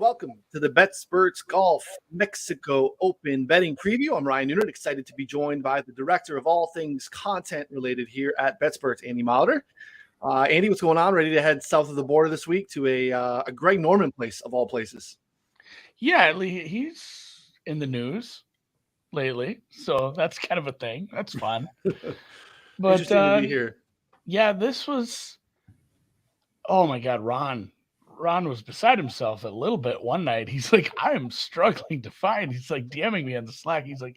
welcome to the BetSperts Golf Mexico Open betting preview. I'm Ryan Noonan, excited to be joined by the director of all things content related here at BetSperts, Andy Molitor. Andy, what's going on? Ready to head south of the border this week to a Greg Norman place of all places? Yeah, he's in the news lately, so that's kind of a thing. That's fun. But Interesting to be here. Yeah, this was. Oh my God, Ron was beside himself a little bit one night. He's like, I am struggling to find. He's like DMing me on the Slack. He's like,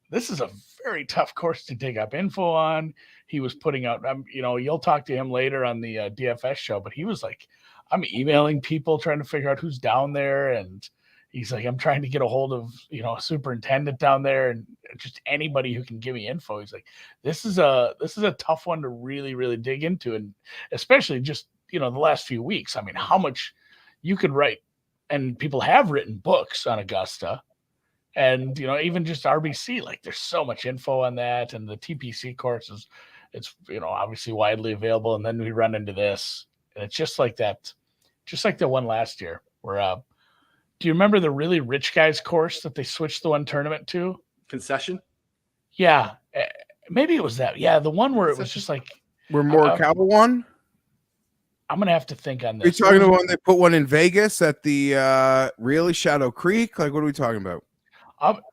this is a very tough course to dig up info on. He was putting out, you'll talk to him later on the DFS show, but he was like, I'm emailing people trying to figure out who's down there. And he's like, I'm trying to get a hold of, a superintendent down there and just anybody who can give me info. He's like, this is a tough one to really, really dig into. And especially just, the last few weeks. I mean, how much you could write, and people have written books on Augusta, and even just RBC. Like, there's so much info on that, and the TPC course it's obviously widely available. And then we run into this, and it's just like that, just like the one last year. Where do you remember the really rich guys course that they switched the one tournament to? Concession. Yeah, maybe it was that. Yeah, the one where it was just like where Morikawa won. I'm going to have to think on this. Are you talking about when they put one in Vegas at the really Shadow Creek? Like, what are we talking about?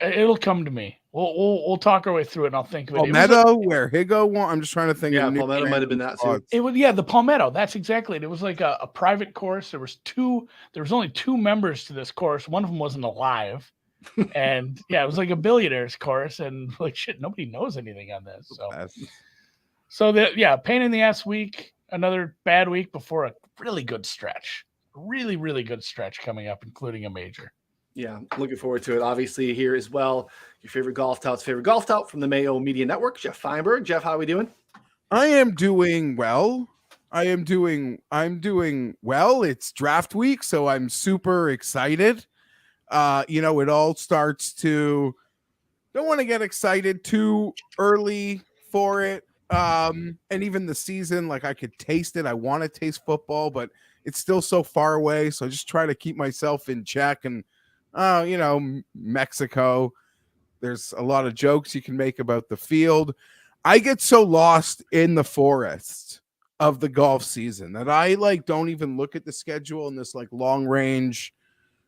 It'll come to me. We'll talk our way through it, and I'll think of it. Palmetto, where Higo won? I'm just trying to think. Yeah, Palmetto might have been that too. It was, the Palmetto. That's exactly it. It was like a private course. There was only two members to this course. One of them wasn't alive. And it was like a billionaire's course, and like shit, nobody knows anything on this. So pain in the ass week. Another bad week before a really good stretch. Really, really good stretch coming up, including a major. Yeah, looking forward to it. Obviously, here as well, your favorite golf tout from the Mayo Media Network, Geoff Feinberg. Jeff, how are we doing? I am doing well. I'm doing well. It's draft week, so I'm super excited. It all starts to. Don't want to get excited too early for it. And even the season, like, I could taste it. I want to taste football, but it's still so far away. So I just try to keep myself in check. And, Mexico, there's a lot of jokes you can make about the field. I get so lost in the forest of the golf season that I don't even look at the schedule in this long range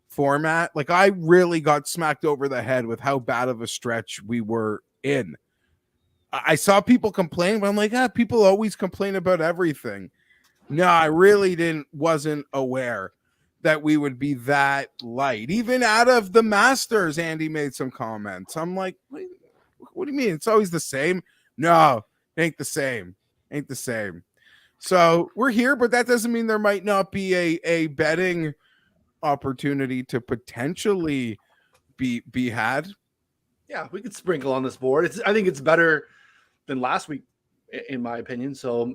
format. Like, I really got smacked over the head with how bad of a stretch we were in. I saw people complain, but I'm like, people always complain about everything. No, I really wasn't aware that we would be that light. Even out of the Masters, Andy made some comments. I'm like, what do you mean? It's always the same? No, ain't the same. Ain't the same. So we're here, but that doesn't mean there might not be a betting opportunity to potentially be had. Yeah, we could sprinkle on this board. I think it's better than last week, in my opinion. So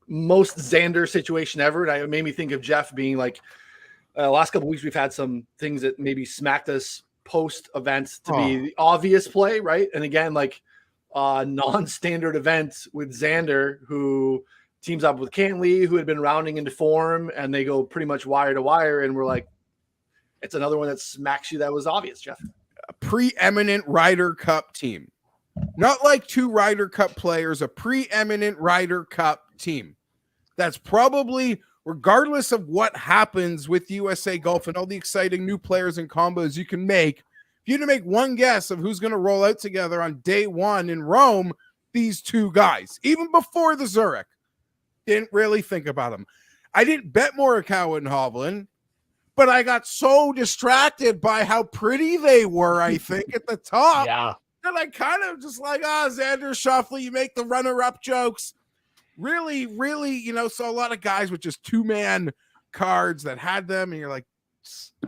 most Xander situation ever. And it made me think of Jeff being like, last couple of weeks, we've had some things that maybe smacked us post events to be the obvious play. Right. And again, non-standard event with Xander, who teams up with Cantley, who had been rounding into form, and they go pretty much wire to wire. And we're like, it's another one that smacks you. That was obvious, Jeff. A preeminent Ryder Cup team. Not like two Ryder Cup players, a preeminent Ryder Cup team. That's probably, regardless of what happens with USA Golf and all the exciting new players and combos you can make, if you had to make one guess of who's going to roll out together on day one in Rome, these two guys, even before the Zurich, didn't really think about them. I didn't bet Morikawa and Hovland, but I got so distracted by how pretty they were, I think, at the top. Yeah. And I kind of just Xander Schauffele, you make the runner-up jokes. Really, really, saw a lot of guys with just two-man cards that had them, and you're like,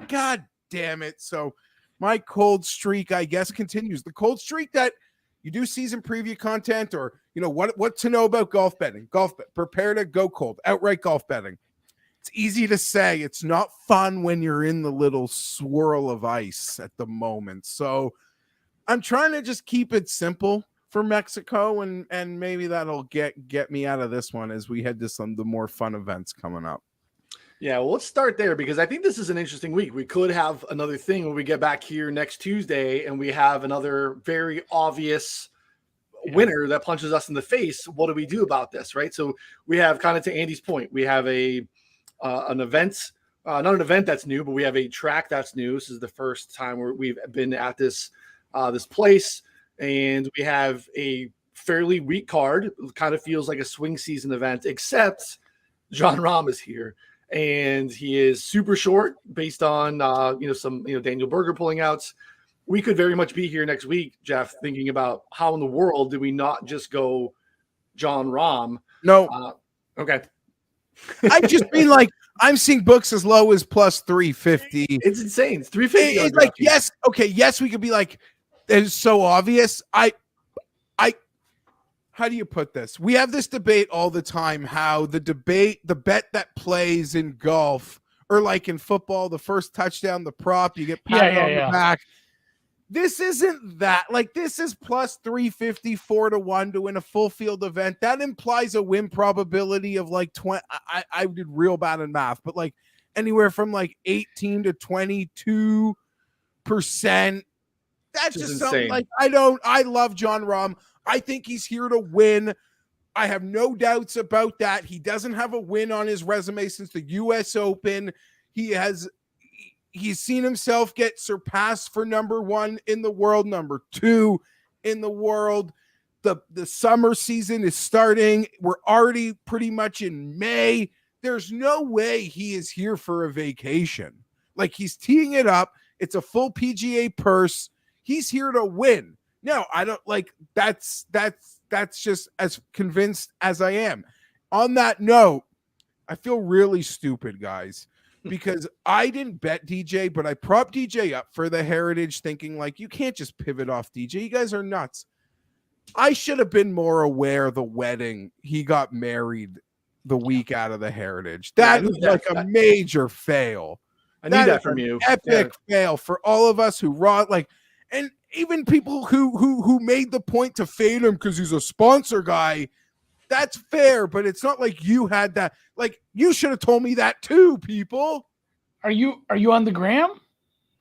God damn it. So my cold streak, I guess, continues. The cold streak that you do season preview content, or, what to know about golf betting. Prepare to go cold. Outright golf betting. It's easy to say. It's not fun when you're in the little swirl of ice at the moment. So I'm trying to just keep it simple for Mexico, and maybe that'll get me out of this one as we head to some of the more fun events coming up. Yeah, well, let's start there because I think this is an interesting week. We could have another thing when we get back here next Tuesday and we have another very obvious winner that punches us in the face. What do we do about this, right? So we have, kind of to Andy's point, we have an event, not an event that's new, but we have a track that's new. This is the first time we've been at this place, and we have a fairly weak card. It kind of feels like a swing season event, except Jon Rahm is here. And he is super short based on some Daniel Berger pulling outs. We could very much be here next week, Geoff, thinking about how in the world do we not just go Jon Rahm? No. Okay. I just mean like I'm seeing books as low as plus 350. It's insane. It's 350. It's like yes, okay, yes, we could be like it's so obvious. How do you put this? We have this debate all the time, how the bet that plays in golf or like in football, the first touchdown, the prop, you get patted on the back. This isn't that. Like, this is plus 350, 4-1 to win a full field event. That implies a win probability of like 20. I did real bad in math, but like anywhere from like 18 to 22%. That's just something like I love Jon Rahm. I think he's here to win. I have no doubts about that. He doesn't have a win on his resume since the US Open. He's seen himself get surpassed for number 1 in the world, number 2 in the world. The summer season is starting. We're already pretty much in May. There's no way he is here for a vacation. Like, he's teeing it up. It's a full PGA purse. He's here to win. No, I don't like that's just as convinced as I am. On that note, I feel really stupid, guys, because I didn't bet DJ, but I propped DJ up for the Heritage thinking like you can't just pivot off DJ. You guys are nuts. I should have been more aware of the wedding. He got married the week out of the Heritage. That was like a major fail. I need that from you. Epic fail for all of us who and even people who made the point to fade him because he's a sponsor guy. That's fair, but it's not like you had that. Like, you should have told me that too, people. Are you on the gram,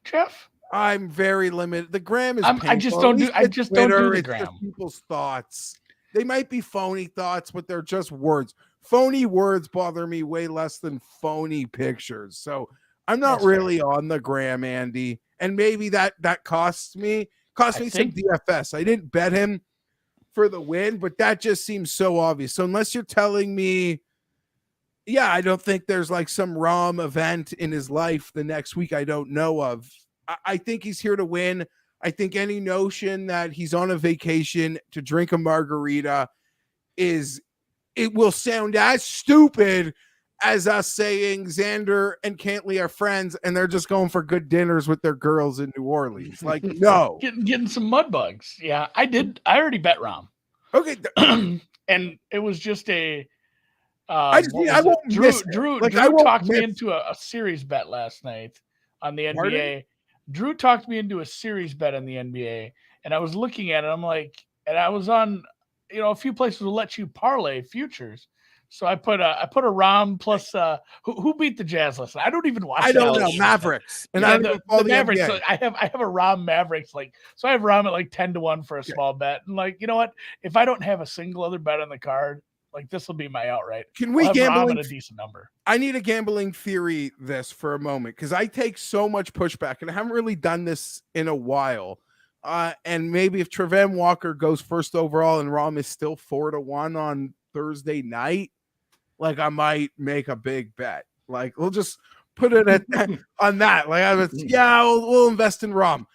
Geoff? I'm very limited. The gram is I just don't do the gram. Just people's thoughts. They might be phony thoughts, but they're just words. Phony words bother me way less than phony pictures. So I'm not really on the gram, Andy. And maybe that costs me some DFS. I didn't bet him for the win, but that just seems so obvious. So unless you're telling me, yeah, I don't think there's like some Rahm event in his life the next week I don't know of. I think he's here to win. I think any notion that he's on a vacation to drink a margarita it will sound as stupid as us saying Xander and Cantley are friends and they're just going for good dinners with their girls in New Orleans. Like, no. Getting some mud bugs. Yeah, I did. I already bet Rahm. Okay. And it was just a I won't miss it. Drew talked me into a series bet last night on the NBA. Pardon? Drew talked me into a series bet on the NBA, and I was looking at it. I'm like, and I was on, a few places will let you parlay futures. So I put a Rahm plus who beat the Jazz last night? I don't even watch. I don't know, Mavericks. And I don't the Mavericks. So I have a Rahm Mavericks so I have Rahm at like 10-1 for a small bet. And like, you know what? If I don't have a single other bet on the card, like this will be my outright. Can we gamble at a decent number? I need a gambling theory this for a moment because I take so much pushback and I haven't really done this in a while. And maybe if Trevin Walker goes first overall and Rahm is still 4-1 on Thursday night, like I might make a big bet. Like we'll just put it on that. Like we'll invest in Rahm.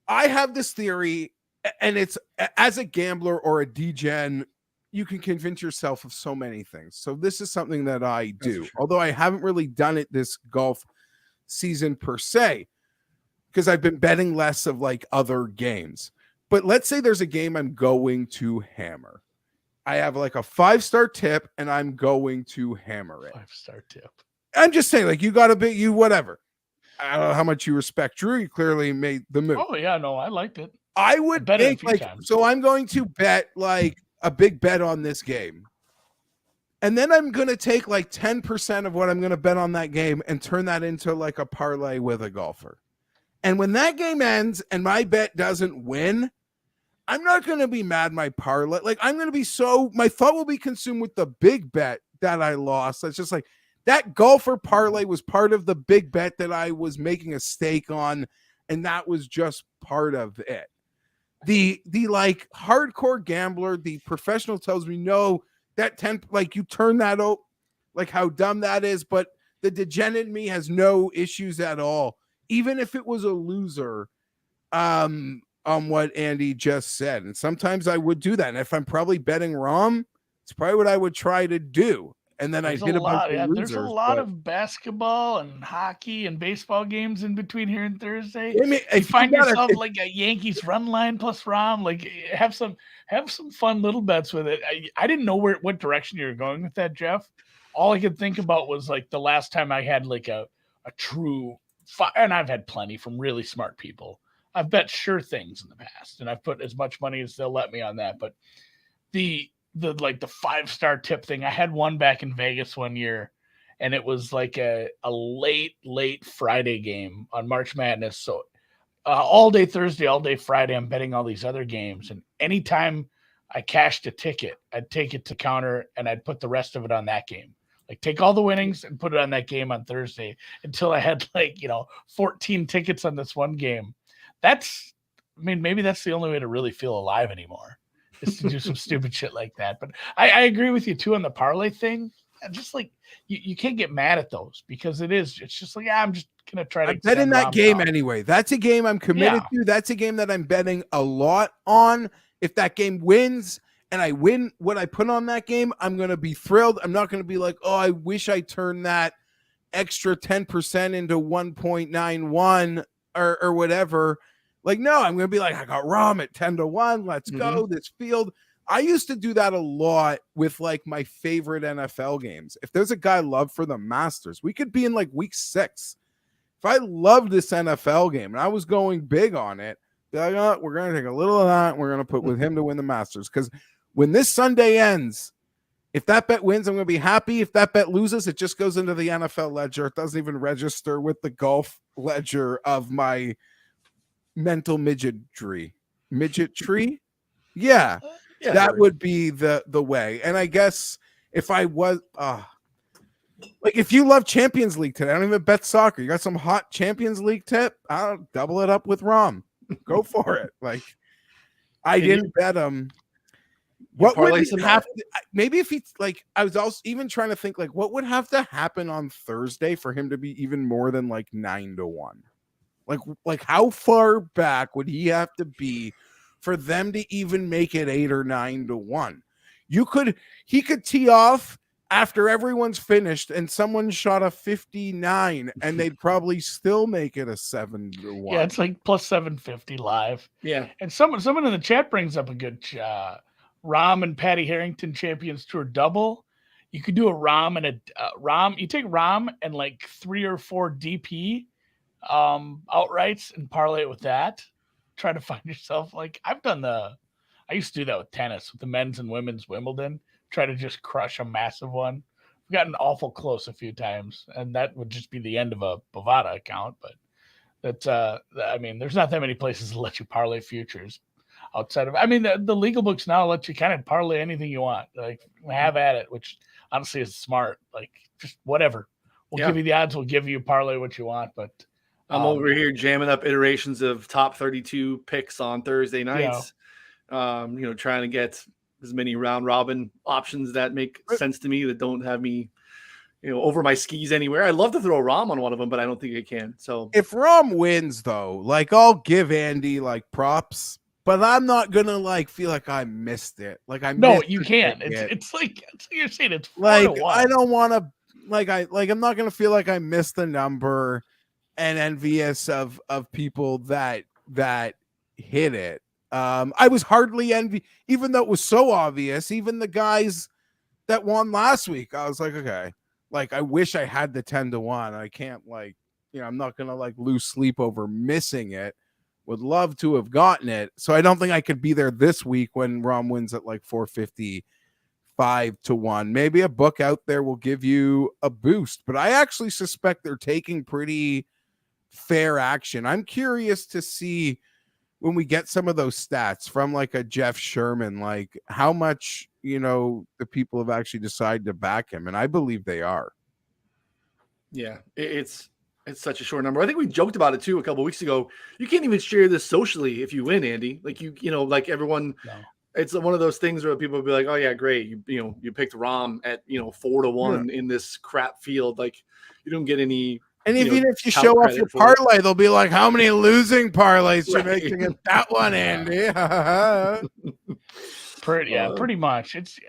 I have this theory, and it's as a gambler or a DGen, you can convince yourself of so many things. So this is something that I do, although I haven't really done it this golf season per se, because I've been betting less of like other games. But let's say there's a game I'm going to hammer. I have like a 5-star tip and I'm going to hammer it. 5-star tip. I'm just saying, like, you got to be, whatever. I don't know how much you respect Drew. You clearly made the move. Oh yeah, no, I liked it. I would bet like times. So I'm going to bet like a big bet on this game. And then I'm going to take like 10% of what I'm going to bet on that game and turn that into like a parlay with a golfer. And when that game ends and my bet doesn't win, I'm not going to be mad my parlay. Like I'm going to be my thought will be consumed with the big bet that I lost. That's just like that golfer parlay was part of the big bet that I was making a stake on. And that was just part of it. The like hardcore gambler, the professional tells me, no, that 10, like you turn that out, like how dumb that is. But the degenerate in me has no issues at all. Even if it was a loser, on what Andy just said. And sometimes I would do that. And if I'm probably betting wrong, it's probably what I would try to do. And then there's I hit a bunch of losers. There's a lot of basketball and hockey and baseball games in between here and Thursday. I mean, you find yourself like a Yankees run line plus Rom. Like have some fun little bets with it. I didn't know what direction you were going with that, Jeff. All I could think about was like the last time I had like a true, and I've had plenty from really smart people. I've bet sure things in the past, and I've put as much money as they'll let me on that. But the 5-star tip thing, I had one back in Vegas one year, and it was like a late Friday game on March Madness. So all day Thursday, all day Friday, I'm betting all these other games. And anytime I cashed a ticket, I'd take it to counter and I'd put the rest of it on that game. Like take all the winnings and put it on that game on Thursday until I had 14 tickets on this one game. Maybe that's the only way to really feel alive anymore, is to do some stupid shit like that. But I agree with you too on the parlay thing. Just like you can't get mad at those because it's just like, I'm just gonna try to bet in that game anyway. That's a game I'm committed to. That's a game that I'm betting a lot on. If that game wins and I win what I put on that game, I'm gonna be thrilled. I'm not gonna be like, oh, I wish I turned that extra 10% into 1.91 or whatever. Like, no, I'm going to be like, I got Rom at 10-1. Let's go this field. I used to do that a lot with like my favorite NFL games. If there's a guy I love for the Masters, we could be in like week 6. If I loved this NFL game and I was going big on it, be like, oh, we're going to take a little of that. And we're going to put with him to win the Masters. Because when this Sunday ends, if that bet wins, I'm going to be happy. If that bet loses, it just goes into the NFL ledger. It doesn't even register with the golf ledger of my mental midgetry. Yeah, that would be the way. And I guess if I was like, if you love Champions League today, I don't even bet soccer, you got some hot Champions League tip, I'll double it up with Rom. Go for it. Like, I didn't bet him. What would he have to, maybe if he, like, I was also even trying to think, like, what would have to happen on Thursday for him to be even more than like 9-1? Like how far back would he have to be for them to even make it 8 or 9-1? He could tee off after everyone's finished and someone shot a 59 and they'd probably still make it a 7-1. Yeah, it's like plus 750 live. Yeah. And someone in the chat brings up a good Rom and Patty Harrington Champions Tour double. You could do a Rom and a Rom. You take Rom and like 3 or 4 DP outrights and parlay it with that. Try to find yourself, like, I used to do that with tennis, with the men's and women's Wimbledon. Try to just crush a massive one. I've gotten awful close a few times, and that would just be the end of a Bovada account. But there's not that many places that let you parlay futures outside of, the legal books now let you kind of parlay anything you want. Like, have at it, which honestly is smart. Like, just whatever. We'll give you the odds. We'll give you parlay what you want, but I'm over here jamming up iterations of top 32 picks on Thursday nights. Trying to get as many round robin options that make sense to me, that don't have me, over my skis anywhere. I'd love to throw a Rom on one of them, but I don't think I can. So if Rom wins, though, like, I'll give Andy like props, but I'm not gonna like feel like I missed it. Like, you can't. It's like you're saying, it's 4-1. I don't want to I'm not gonna feel like I missed the number and envious of people that hit it. I was hardly even though it was so obvious. Even the guys that won last week, I was like, okay, like, I wish I had the 10-1. I can't, like, I'm not gonna like lose sleep over missing it. Would love to have gotten it. So I don't think I could be there this week when Rom wins at like 455. 5-1. Maybe a book out there will give you a boost, but I actually suspect they're taking pretty fair action. I'm curious to see when we get some of those stats from like a Jeff Sherman, like how much, the people have actually decided to back him. And I believe they are. Yeah, it's such a short number. I think we joked about it too a couple of weeks ago. You can't even share this socially if you win, Andy. Like like everyone, It's one of those things where people will be like, "Oh yeah, great, you picked Rahm at 4-1 in this crap field." Like you don't get any. And even if you show off your parlay, they'll be like, "How many losing parlays you're making at that one, Andy?" Pretty much. It's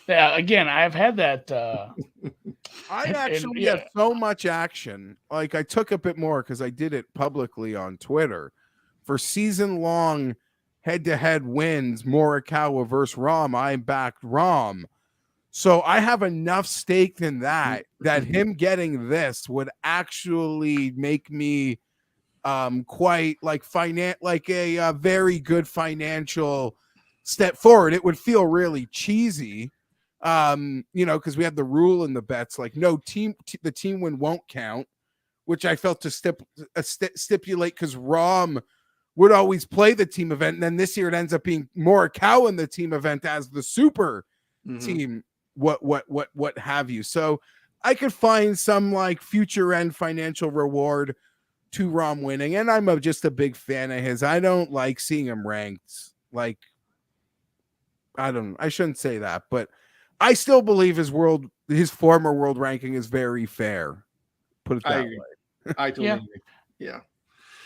again, I've had that. I actually had so much action. Like I took a bit more because I did it publicly on Twitter for season-long head-to-head wins. Morikawa versus Rahm. I backed Rahm. So I have enough stake in that him getting this would actually make me quite like a very good financial step forward. It would feel really cheesy, because we had the rule in the bets like the team win won't count, which I felt to stipulate because Rahm would always play the team event, and then this year it ends up being Morikawa in the team event as the super team. What have you. So I could find some like future end financial reward to Rahm winning. And I'm just a big fan of his. I don't like seeing him ranked. Like, I shouldn't say that, but I still believe his former world ranking is very fair. Put it that way. I totally agree. Yeah.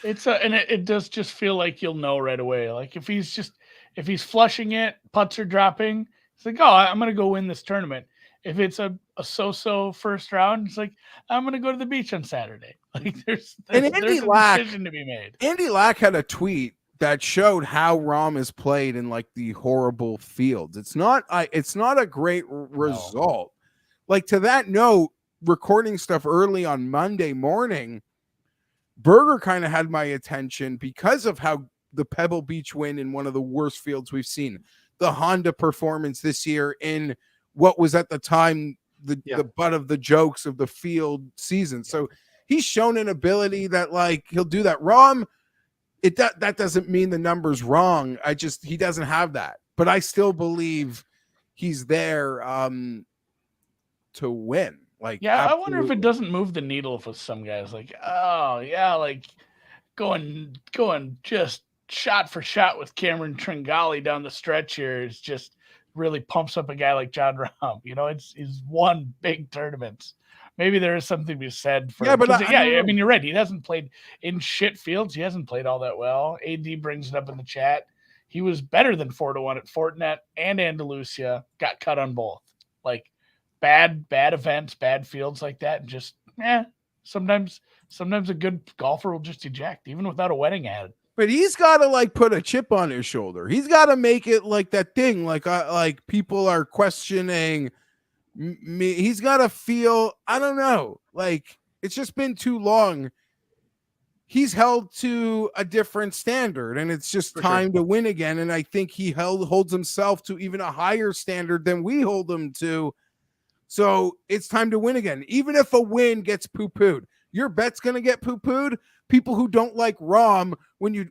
It does just feel like you'll know right away. Like if he's flushing it, putts are dropping, it's like, oh, I'm going to go win this tournament. If it's a so-so first round, it's like, I'm going to go to the beach on Saturday. Like there's a decision to be made. Andy Lack had a tweet that showed how Rahm is played in like the horrible fields. It's not a great result. No. Like to that note, recording stuff early on Monday morning, Berger kind of had my attention because of how the Pebble Beach win in one of the worst fields we've seen. The Honda performance this year in what was at the time the butt of the jokes of the field season. So he's shown an ability that like he'll do that. Rahm, that doesn't mean the number's wrong. He doesn't have that. But I still believe he's there to win. Like absolutely. I wonder if it doesn't move the needle for some guys. Like, oh yeah, like going just shot for shot with Cameron Tringali down the stretch here is just really pumps up a guy like John Rahm. It's won big tournaments. Maybe there is something to be said for I mean, you're right. He hasn't played in shit fields. He hasn't played all that well. AD brings it up in the chat. He was better than 4-1 at Fortinet and Andalusia. Got cut on both. Like bad events, bad fields like that, and just sometimes a good golfer will just eject even without a wedding ad. But he's got to like put a chip on his shoulder. He's got to make it like that thing. Like people are questioning me. He's got to feel, I don't know. Like it's just been too long. He's held to a different standard and it's just time to win again. And I think he holds himself to even a higher standard than we hold him to. So it's time to win again. Even if a win gets poo-pooed, your bet's going to get poo-pooed. People who don't like Rahm,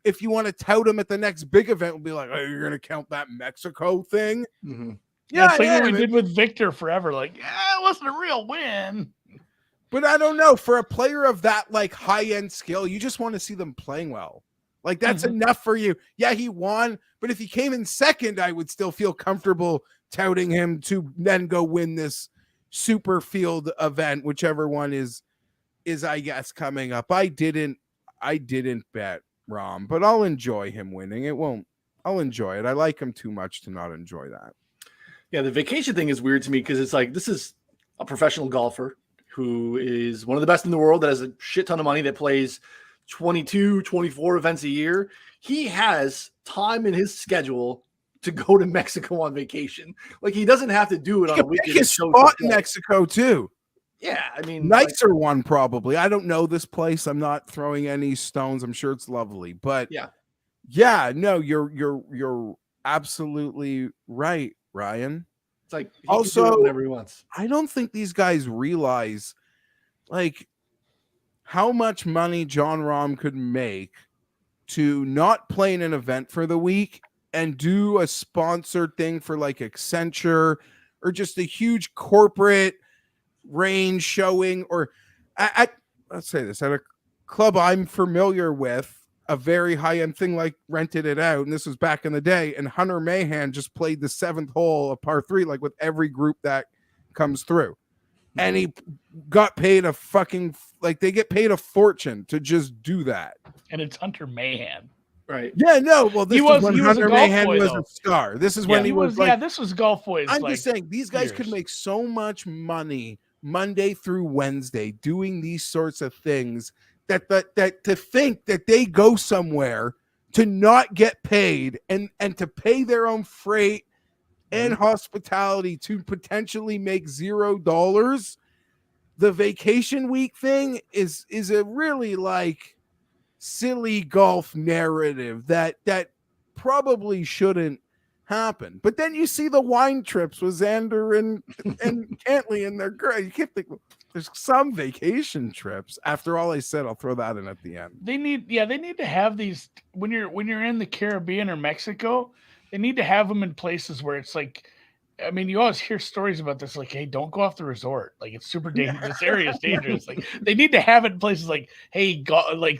if you want to tout him at the next big event, will be like, "Oh, you're going to count that Mexico thing?" Mm-hmm. Yeah, it's like what we did with Victor forever. Like, it wasn't a real win. But I don't know. For a player of that like high-end skill, you just want to see them playing well. Like that's enough for you. Yeah, he won, but if he came in second, I would still feel comfortable touting him to then go win this super field event, whichever one is I guess coming up. I didn't bet Rahm, but I'll enjoy him winning. I'll enjoy it. I like him too much to not enjoy that. Yeah, the vacation thing is weird to me because it's like this is a professional golfer who is one of the best in the world that has a shit ton of money that plays 22, 24 events a year. He has time in his schedule to go to Mexico on vacation. Like he doesn't have to do it on a weekend. His spot in Mexico too. Yeah, I mean, nicer one probably. I don't know this place. I'm not throwing any stones. I'm sure it's lovely, but yeah. No, you're absolutely right, Ryan. It's like he Also, can do it whenever he wants. I don't think these guys realize like how much money John Rahm could make to not play in an event for the week and do a sponsored thing for like Accenture or just a huge corporate range showing, or let's say this, at a club I'm familiar with, a very high-end thing like Rented It Out, and this was back in the day, and Hunter Mahan just played the 7th hole of par 3 like with every group that comes through, and he got paid a fucking, like, they get paid a fortune to just do that. And it's Hunter Mahan. Right. Yeah, no, well, this was when Hunter Mahan was a star. This is when he was like, this was Golf Boys. I'm just saying, these guys could make so much money Monday through Wednesday doing these sorts of things that to think that they go somewhere to not get paid and to pay their own freight and hospitality to potentially make $0. The vacation week thing is a really like silly golf narrative that probably shouldn't happen. But then you see the wine trips with Xander and Cantley, and they're great. You can't think there's some vacation trips. After all I said, I'll throw that in at the end. They need to have these when you're in the Caribbean or Mexico. They need to have them in places where it's like, I mean, you always hear stories about this, like, hey, don't go off the resort. Like, it's super dangerous. This area is dangerous. Like, they need to have it in places like, hey,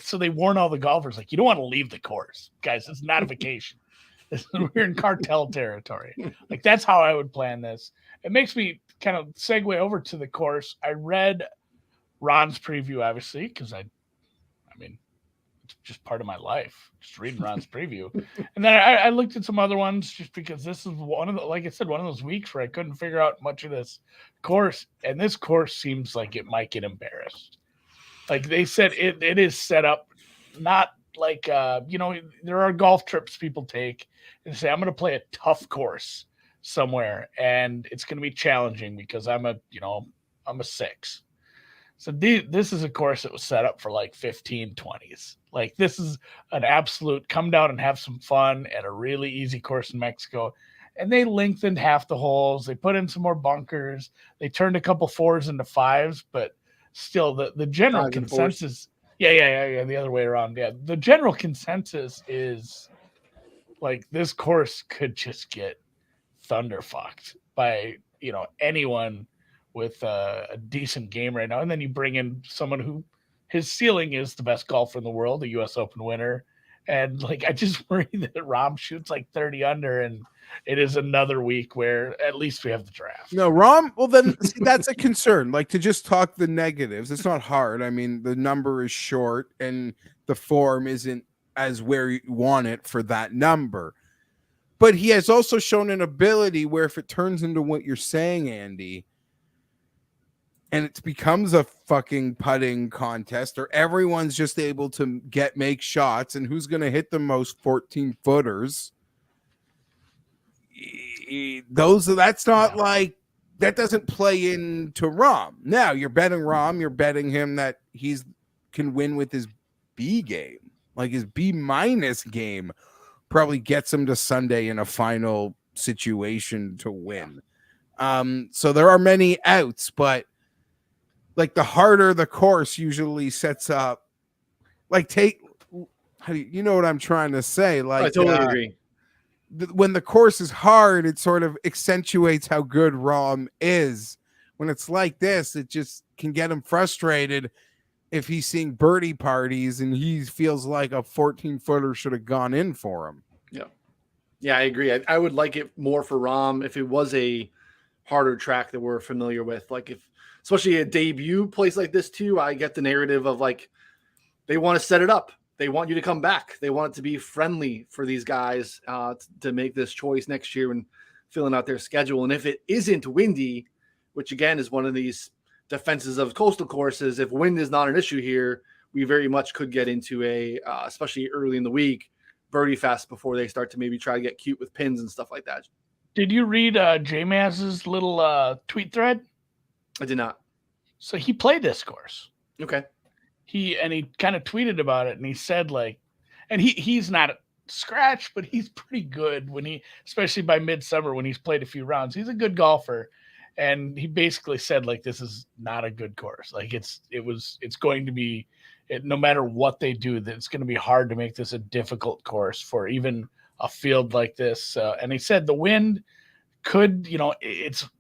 so they warn all the golfers, like, you don't want to leave the course, guys. It's not a vacation. We're in cartel territory. Like, that's how I would plan this. It makes me kind of segue over to the course. I read Ron's preview, obviously, because I mean, it's just part of my life, just reading Ron's preview. And then I looked at some other ones just because this is one of the, like I said, one of those weeks where I couldn't figure out much of this course. And this course seems like it might get embarrassed. Like they said, it is set up not like, there are golf trips people take and say, I'm going to play a tough course somewhere and it's going to be challenging because I'm a 6. So this is a course that was set up for like 15, 20s. Like this is an absolute come down and have some fun at a really easy course in Mexico. And they lengthened half the holes. They put in some more bunkers. They turned a couple 4s into 5s, but still the general consensus. Yeah. The other way around. Yeah. The general consensus is like this course could just get thunderfucked by, anyone with a decent game right now. And then you bring in someone who his ceiling is the best golfer in the world, the US Open winner. And like, I just worry that Rahm shoots like 30 under and it is another week where at least we have the draft. No, Rahm, well then see, that's a concern. Like to just talk the negatives, it's not hard. I mean, the number is short and the form isn't as where you want it for that number. But he has also shown an ability where if it turns into what you're saying, Andy, and it becomes a fucking putting contest or everyone's just able to make shots and who's going to hit the most 14 footers. That's not like that doesn't play into Rahm. Now you're betting Rahm, you're betting him that he's can win with his B game, like his B- game probably gets him to Sunday in a final situation to win. So there are many outs, but like the harder the course usually sets up, like you know what I'm trying to say? Like I totally agree. When the course is hard, it sort of accentuates how good Rahm is. When it's like this, it just can get him frustrated if he's seeing birdie parties and he feels like a 14-footer should have gone in for him. Yeah, I agree. I would like it more for Rahm if it was a harder track that we're familiar with. Like if, especially a debut place like this too, I get the narrative of like, they want to set it up. They want you to come back. They want it to be friendly for these guys to make this choice next year when filling out their schedule. And if it isn't windy, which again is one of these defenses of coastal courses, if wind is not an issue here, we very much could get into a, especially early in the week, birdie fest before they start to maybe try to get cute with pins and stuff like that. Did you read J-Maz's little tweet thread? I did not. So he played this course. Okay. He kind of tweeted about it and he said like, and he's not scratch, but he's pretty good especially by midsummer when he's played a few rounds. He's a good golfer. And he basically said, like, this is not a good course. Like it's going to be, no matter what they do, that it's going to be hard to make this a difficult course for even a field like this. And he said the wind could,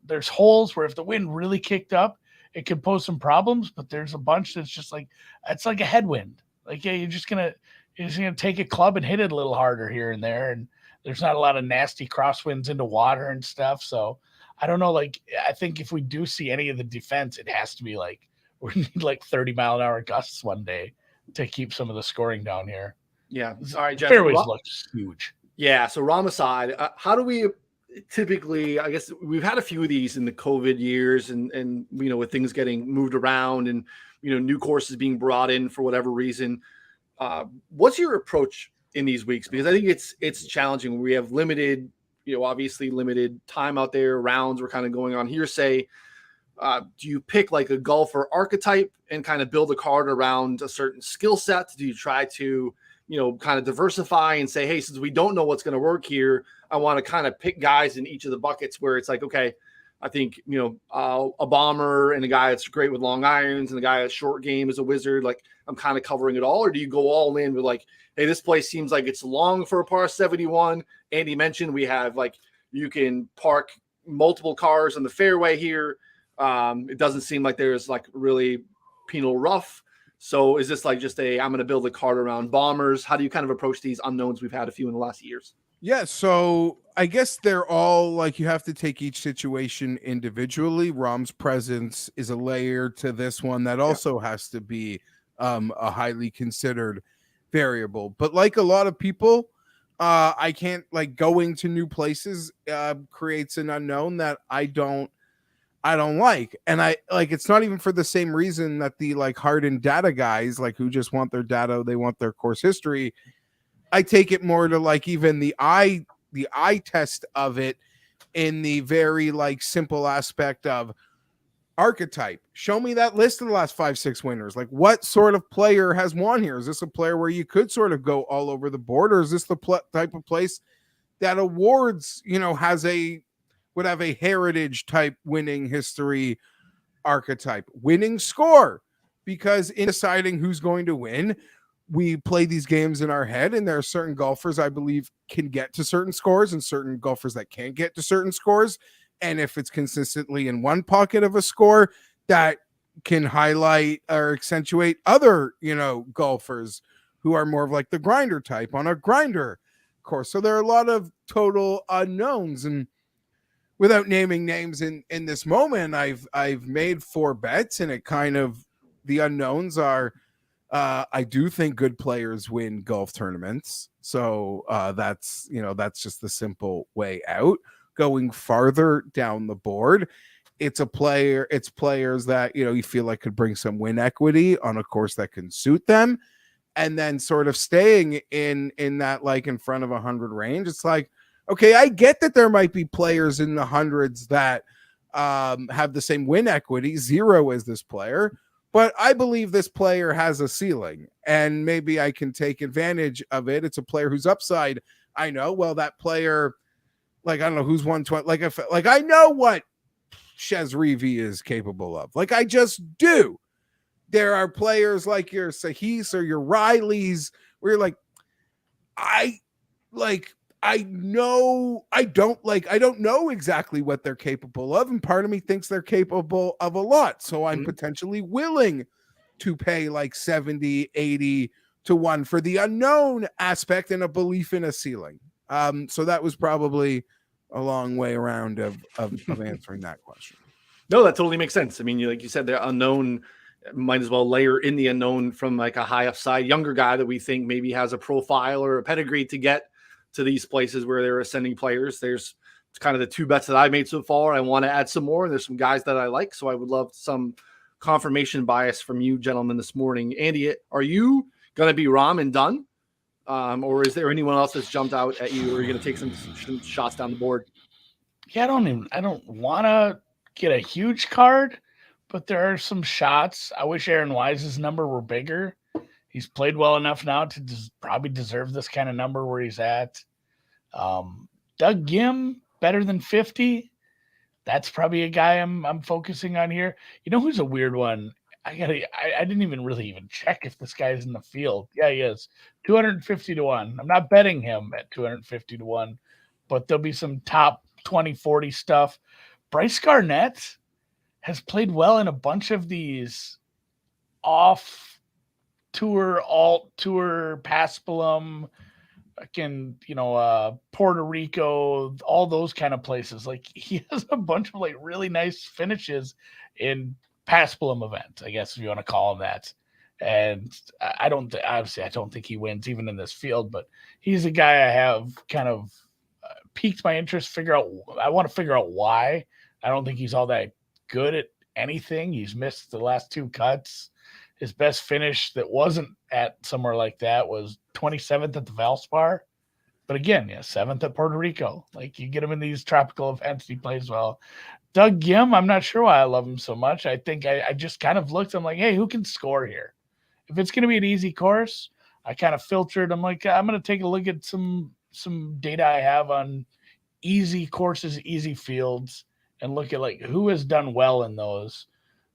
there's holes where if the wind really kicked up, it could pose some problems, but there's a bunch that's just like, it's like a headwind. Like, yeah, you're just gonna take a club and hit it a little harder here and there. And there's not a lot of nasty crosswinds into water and stuff. So I don't know. Like, I think if we do see any of the defense, it has to be like, we need like 30-mile-an-hour gusts one day to keep some of the scoring down here. Yeah. All right, Geoff. Fairways looks huge. Yeah. So Rahm aside, how do we typically, I guess we've had a few of these in the COVID years and with things getting moved around and, new courses being brought in for whatever reason. What's your approach in these weeks? Because I think it's challenging. We have limited, obviously limited time out there. Rounds were kind of going on hearsay. Do you pick like a golfer archetype and kind of build a card around a certain skill set? Do you try to, kind of diversify and say, hey, since we don't know what's going to work here, I want to kind of pick guys in each of the buckets where it's like, okay, I think, a bomber and a guy that's great with long irons and a guy that's short game is a wizard. Like I'm kind of covering it all. Or do you go all in with like, hey, this place seems like it's long for a par 71. Andy mentioned we have like, you can park multiple cars on the fairway here. It doesn't seem like there's like really penal rough. So is this like just I'm going to build a card around bombers? How do you kind of approach these unknowns? We've had a few in the last years. Yeah, so I guess they're all like you have to take each situation individually. Rahm's presence is a layer to this one that also has to be a highly considered variable. But like a lot of people, I can't like going to new places creates an unknown that I don't like. And I like it's not even for the same reason that the like hardened data guys like who just want their data, they want their course history. I take it more to like even the eye test of it in the very like simple aspect of archetype. Show me that list of the last 5-6 winners. Like what sort of player has won here? Is this a player where you could sort of go all over the board, or is this the type of place that awards, would have a heritage type winning history archetype, winning score? Because in deciding who's going to win, we play these games in our head, and there are certain golfers I believe can get to certain scores and certain golfers that can't get to certain scores. And if it's consistently in one pocket of a score, that can highlight or accentuate other, golfers who are more of like the grinder type on a grinder course. So there are a lot of total unknowns, and without naming names in this moment, I've made 4 bets, and it kind of, the unknowns are, I do think good players win golf tournaments. So that's just the simple way out. Going farther down the board, it's players that, you feel like could bring some win equity on a course that can suit them. And then sort of staying in that, like in front of 100 range. It's like, okay, I get that there might be players in the hundreds that have the same win equity, 0 as this player, but I believe this player has a ceiling and maybe I can take advantage of it. It's a player whose upside I know. Well, that player, like, I don't know who's 120. Like I know what Chez Reavie is capable of. Like I just do. There are players like your Sahis or your Rileys where you're like, I don't know exactly what they're capable of. And part of me thinks they're capable of a lot. So I'm potentially willing to pay like 70, 80 to 1 for the unknown aspect and a belief in a ceiling. So that was probably a long way around of answering that question. No, that totally makes sense. I mean, like you said, they're unknown. Might as well layer in the unknown from like a high upside younger guy that we think maybe has a profile or a pedigree to get to these places where they're ascending players. There's kind of the 2 bets that I made so far. I want to add some more. There's some guys that I like, so I would love some confirmation bias from you gentlemen this morning. Andy, are you going to be Rahm and done? Or is there anyone else that's jumped out at you, or are you going to take some shots down the board? Yeah, I don't want to get a huge card, but there are some shots. I wish Aaron Wise's number were bigger. He's played well enough now to probably deserve this kind of number where he's at. Doug Gim, better than 50. That's probably a guy I'm focusing on here. You know who's a weird one? I didn't even check if this guy's in the field. Yeah, he is. 250 to 1. I'm not betting him at 250 to 1, but there'll be some top 20, 40 stuff. Bryce Garnett has played well in a bunch of these off tour, alt tour, Paspalum, Puerto Rico, all those kind of places. Like, he has a bunch of like really nice finishes in Paspalum events, I guess, if you want to call them that. And I don't think he wins even in this field, but he's a guy I have kind of piqued my interest. I want to figure out why. I don't think he's all that good at anything. He's missed the last 2 cuts. His best finish that wasn't at somewhere like that was 27th at the Valspar. But again, 7th at Puerto Rico. Like, you get him in these tropical events, he plays well. Doug Gim, I'm not sure why I love him so much. I think I just kind of looked, I'm like, hey, who can score here? If it's going to be an easy course, I kind of filtered. I'm like, I'm going to take a look at some data I have on easy courses, easy fields, and look at like who has done well in those.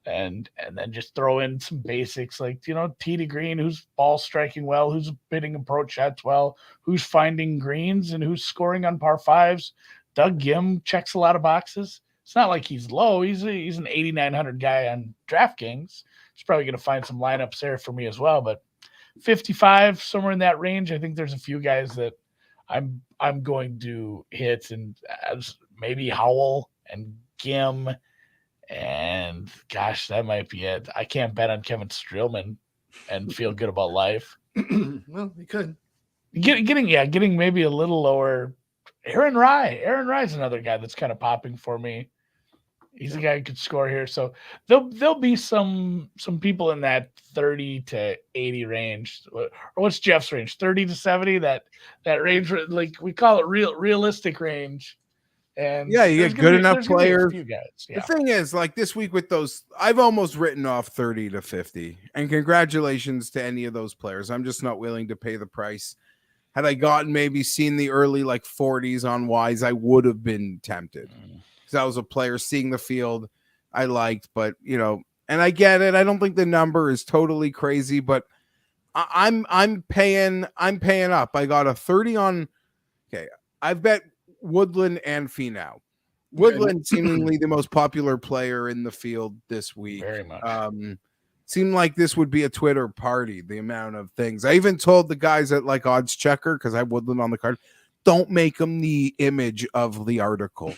And then just throw in some basics like, tee to green, who's ball striking well, who's hitting approach shots well, who's finding greens, and who's scoring on par 5s. Doug Gim checks a lot of boxes. It's not like he's low. He's an 8,900 guy on DraftKings. He's probably going to find some lineups there for me as well. But 55, somewhere in that range, I think there's a few guys that I'm going to hit, and maybe Howell and Gim. And gosh, that might be it. I can't bet on Kevin Streelman and feel good about life. Well, you could. Getting maybe a little lower. Aaron Rye. Aaron Rye's another guy that's kind of popping for me. He's a guy who could score here. So there'll be some people in that 30 to 80 range. Or what's Jeff's range? 30 to 70? That range, like we call it realistic range. And yeah, you get good enough players. Guys, The thing is, like this week with those, I've almost written off 30 to 50. And congratulations to any of those players. I'm just not willing to pay the price. Had I maybe seen the early like 40s on Wise, I would have been tempted. Because I was a player seeing the field I liked, but and I get it. I don't think the number is totally crazy, but I'm paying up. I got a 30 on. Okay, I've bet Woodland and Finau. Woodland seemingly the most popular player in the field this week. Very much. Seemed like this would be a Twitter party, the amount of things. I even told the guys at like Odds Checker, because I have Woodland on the card, don't make them the image of the article.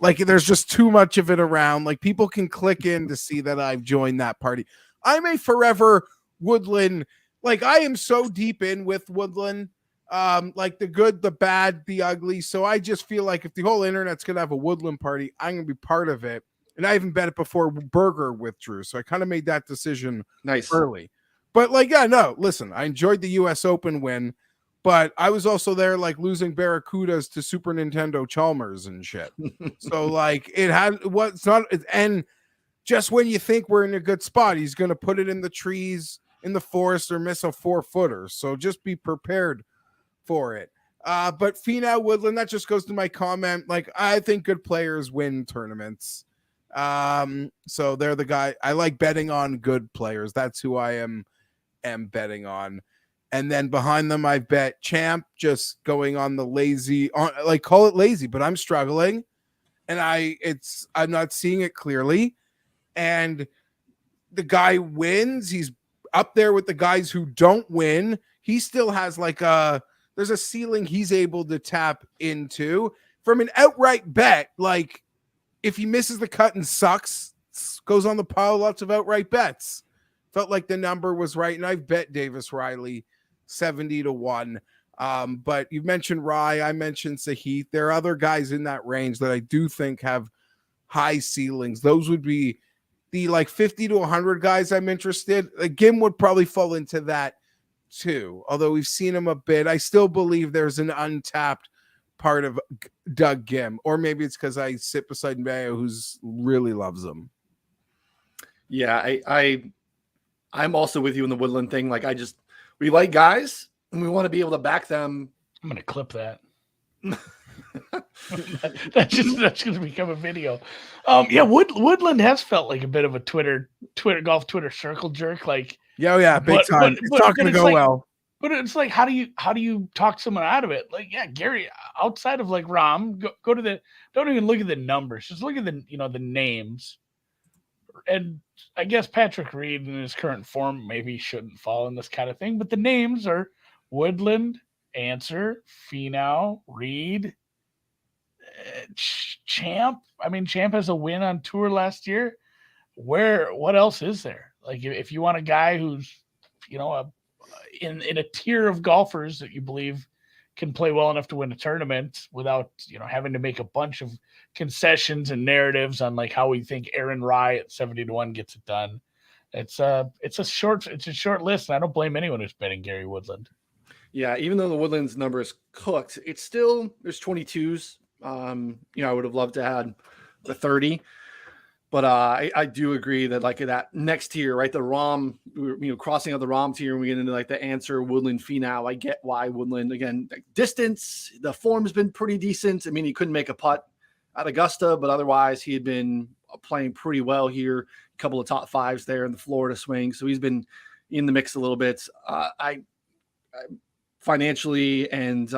Like there's just too much of it around. Like people can click in to see that I've joined that party. I'm a forever Woodland. Like I am so deep in with Woodland. Like the good, the bad, the ugly. So I just feel like if the whole internet's going to have a Woodland party, I'm going to be part of it. And I even bet it before Berger withdrew. So I kind of made that decision early. But like, listen, I enjoyed the US Open win, but I was also there like losing Barracudas to Super Nintendo Chalmers and shit. So like and just when you think we're in a good spot, he's going to put it in the trees, in the forest, or miss a 4-footer. So just be prepared for it. But Finau, Woodland, that just goes to my comment. Like, I think good players win tournaments. So they're the guy I like betting on. Good players. That's who I am betting on. And then behind them, I bet Champ, just going on the lazy, like call it lazy, but I'm struggling, and I'm not seeing it clearly. And the guy wins. He's up there with the guys who don't win. He still has like there's a ceiling he's able to tap into from an outright bet. Like if he misses the cut and sucks, goes on the pile, lots of outright bets. Felt like the number was right. And I've bet Davis Riley 70 to 1. But you mentioned Rye. I mentioned Sahith. There are other guys in that range that I do think have high ceilings. Those would be the like 50 to 100 guys I'm interested. Gim would probably fall into that too. Although we've seen him a bit, I still believe there's an untapped part of Doug Gim. Or maybe it's because I sit beside Mayo, who's really loves him. Yeah, I'm also with you in the Woodland thing. Like we like guys and we want to be able to back them. I'm going to clip that. that's going to become a video. Yeah, Woodland has felt like a bit of a golf Twitter circle jerk. Like, yeah, big time. It's not going to go well. But it's like, how do you talk someone out of it? Like, yeah, Gary, outside of like Rahm, go to don't even look at the numbers. Just look at the names. And I guess Patrick Reed in his current form maybe shouldn't fall in this kind of thing. But the names are Woodland, Answer, Finau, Reed, Champ. I mean, Champ has a win on tour last year. What else is there? Like, if you want a guy who's, in a tier of golfers that you believe can play well enough to win a tournament without, having to make a bunch of concessions and narratives on like how we think Aaron Rye at 70-1 gets it done. It's a short list. And I don't blame anyone who's betting Gary Woodland. Yeah. Even though the Woodlands number is cooked, it's still, there's 22s. I would have loved to have the 30, but I do agree that like that next tier, right? The Rahm, crossing out the Rahm tier and we get into like the Answer, Woodland, Finau. I get why Woodland, again, like distance, the form has been pretty decent. I mean, he couldn't make a putt at Augusta, but otherwise he had been playing pretty well here. A couple of top fives there in the Florida swing. So he's been in the mix a little bit. I financially and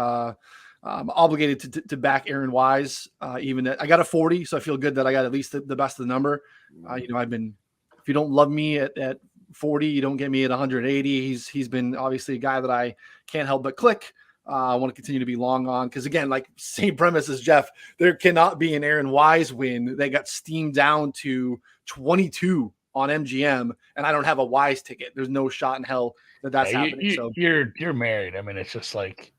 I'm obligated to back Aaron Wise. Even I got a 40, so I feel good that I got at least the best of the number. I've been, if you don't love me at 40, you don't get me at 180. He's been obviously a guy that I can't help but click. I want to continue to be long on because again, like same premise as Jeff, there cannot be an Aaron Wise win. They got steamed down to 22 on MGM, and I don't have a Wise ticket. There's no shot in hell that's happening. So you're married. I mean, it's just like.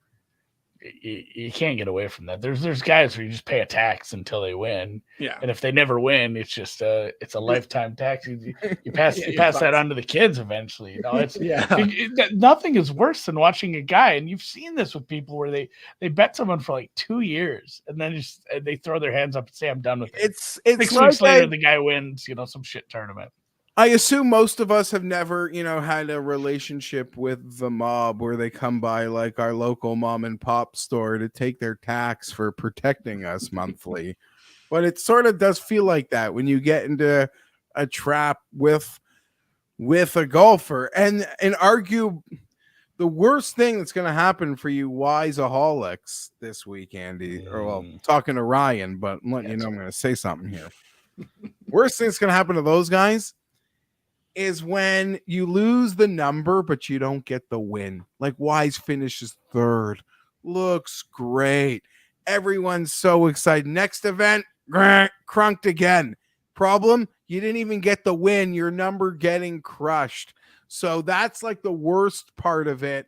You can't get away from that. There's guys where you just pay a tax until they win. Yeah. And if they never win, it's just it's a lifetime tax. You pass that on to the kids eventually. It's nothing is worse than watching a guy, and you've seen this with people where they bet someone for like 2 years and then they throw their hands up and say, I'm done with it. It's 6 weeks later the guy wins, some shit tournament. I assume most of us have never, had a relationship with the mob where they come by like our local mom and pop store to take their tax for protecting us monthly. But it sort of does feel like that when you get into a trap with a golfer and argue the worst thing that's going to happen for you wiseaholics this week, Andy, or talking to Ryan, but I'm letting you know I'm going to say something here. Worst thing that's going to happen to those guys is when you lose the number, but you don't get the win. Like Wise finishes third. Looks great. Everyone's so excited. Next event, crunked again. Problem, you didn't even get the win. Your number getting crushed. So that's like the worst part of it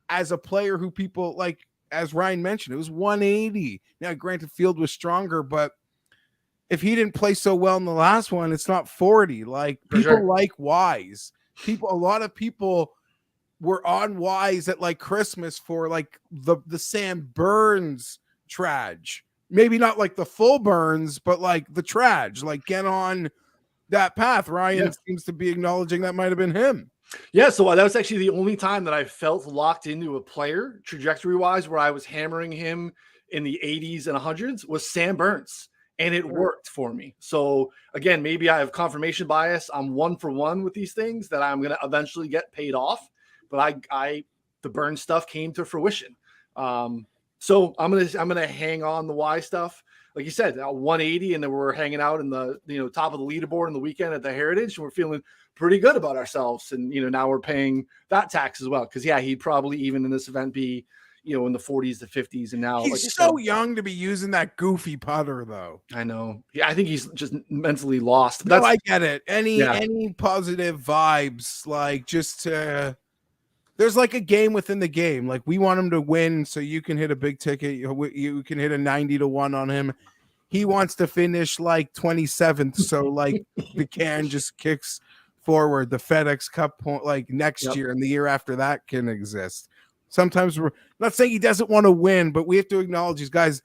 as a player who people like, as Ryan mentioned, it was 180. Now, granted, field was stronger, but if he didn't play so well in the last one, it's not 40. Like people like Wise. A lot of people were on Wise at like Christmas for like the Sam Burns trage. Maybe not like the full Burns, but like the trage. Like get on that path. Ryan seems to be acknowledging that might have been him. Yeah, so that was actually the only time that I felt locked into a player trajectory-wise where I was hammering him in the 80s and 100s was Sam Burns. And it worked for me. So again, maybe I have confirmation bias. I'm 1 for 1 with these things that I'm going to eventually get paid off. But the Burn stuff came to fruition. So I'm gonna hang on the Y stuff. Like you said, 180, and then we're hanging out in the top of the leaderboard on the weekend at the Heritage, and we're feeling pretty good about ourselves. And now we're paying that tax as well because he'd probably even in this event be in the 40s to 50s, and now he's so young to be using that goofy putter, though. I know. Yeah, I think he's just mentally lost. No, I get it. Any positive vibes, like just there's like a game within the game. Like we want him to win, so you can hit a big ticket. You can hit a 90-1 on him. He wants to finish like 27th, so like the can just kicks forward. The FedEx Cup point like next year and the year after that can exist. Sometimes we're not saying he doesn't want to win, but we have to acknowledge these guys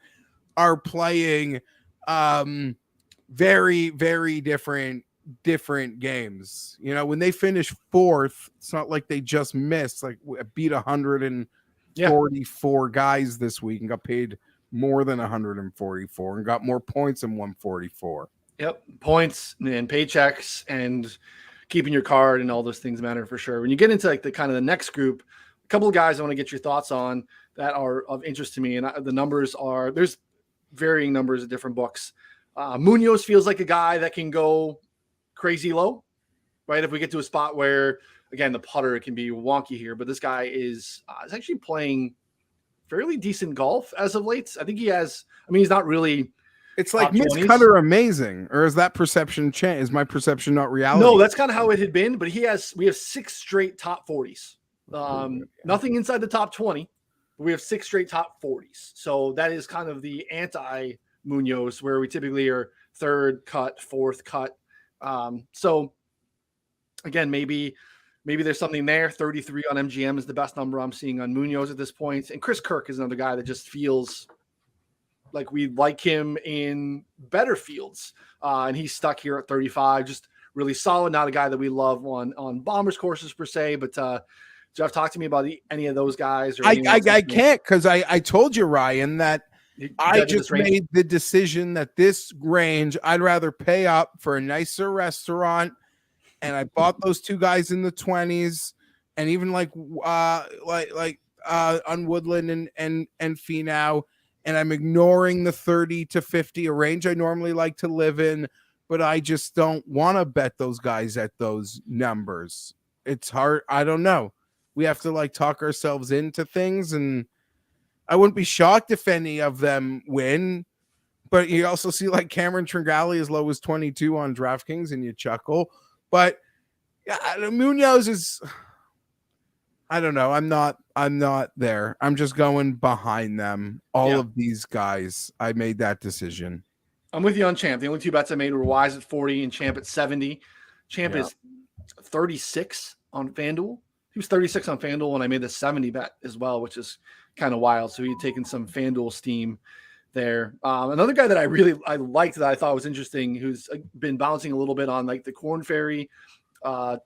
are playing very, very different different games. You know, when they finish fourth, it's not like they just missed. Like beat 144 guys this week and got paid more than 144 and got more points than 144. Yep, points and paychecks and keeping your card and all those things matter for sure. When you get into like the kind of the next group, a couple of guys I want to get your thoughts on that are of interest to me, and the numbers are there's varying numbers of different books. Munoz feels like a guy that can go crazy low, right? If we get to a spot where, again, the putter can be wonky here, but this guy is actually playing fairly decent golf as of late. I think he has. I mean, he's not really. It's like Mitch Cutter amazing, or is that perception change? Is my perception not reality? No, that's kind of how it had been. But we have 6 straight top 40s. Nothing inside the top 20. But we have 6 straight top 40s. So that is kind of the anti Munoz, where we typically are 3rd cut, 4th cut. So again, maybe there's something there. 33 on MGM is the best number I'm seeing on Munoz at this point. And Chris Kirk is another guy that just feels like we like him in better fields. And he's stuck here at 35, just really solid. Not a guy that we love on Bombers courses per se, but Geoff, talk to me about any of those guys. Or I can't, because I told you, Ryan, that I just made the decision that this range, I'd rather pay up for a nicer restaurant. And I bought those 2 guys in the 20s, and even like on Woodland and Finau. And I'm ignoring the 30 to 50, a range I normally like to live in, but I just don't want to bet those guys at those numbers. It's hard. I don't know. We have to like talk ourselves into things, and I wouldn't be shocked if any of them win. But you also see like Cameron Tringali as low as 22 on DraftKings, and you chuckle. But Munoz is, I don't know. I'm not there. I'm just going behind them. All of these guys, I made that decision. I'm with you on Champ. The only 2 bets I made were Wise at 40 and Champ at 70. Champ is 36 on FanDuel. He was 36 on FanDuel when I made the 70 bet as well, which is kind of wild. So he'd taken some FanDuel steam there. Another guy that I liked that I thought was interesting, who's been bouncing a little bit on like the Corn Ferry,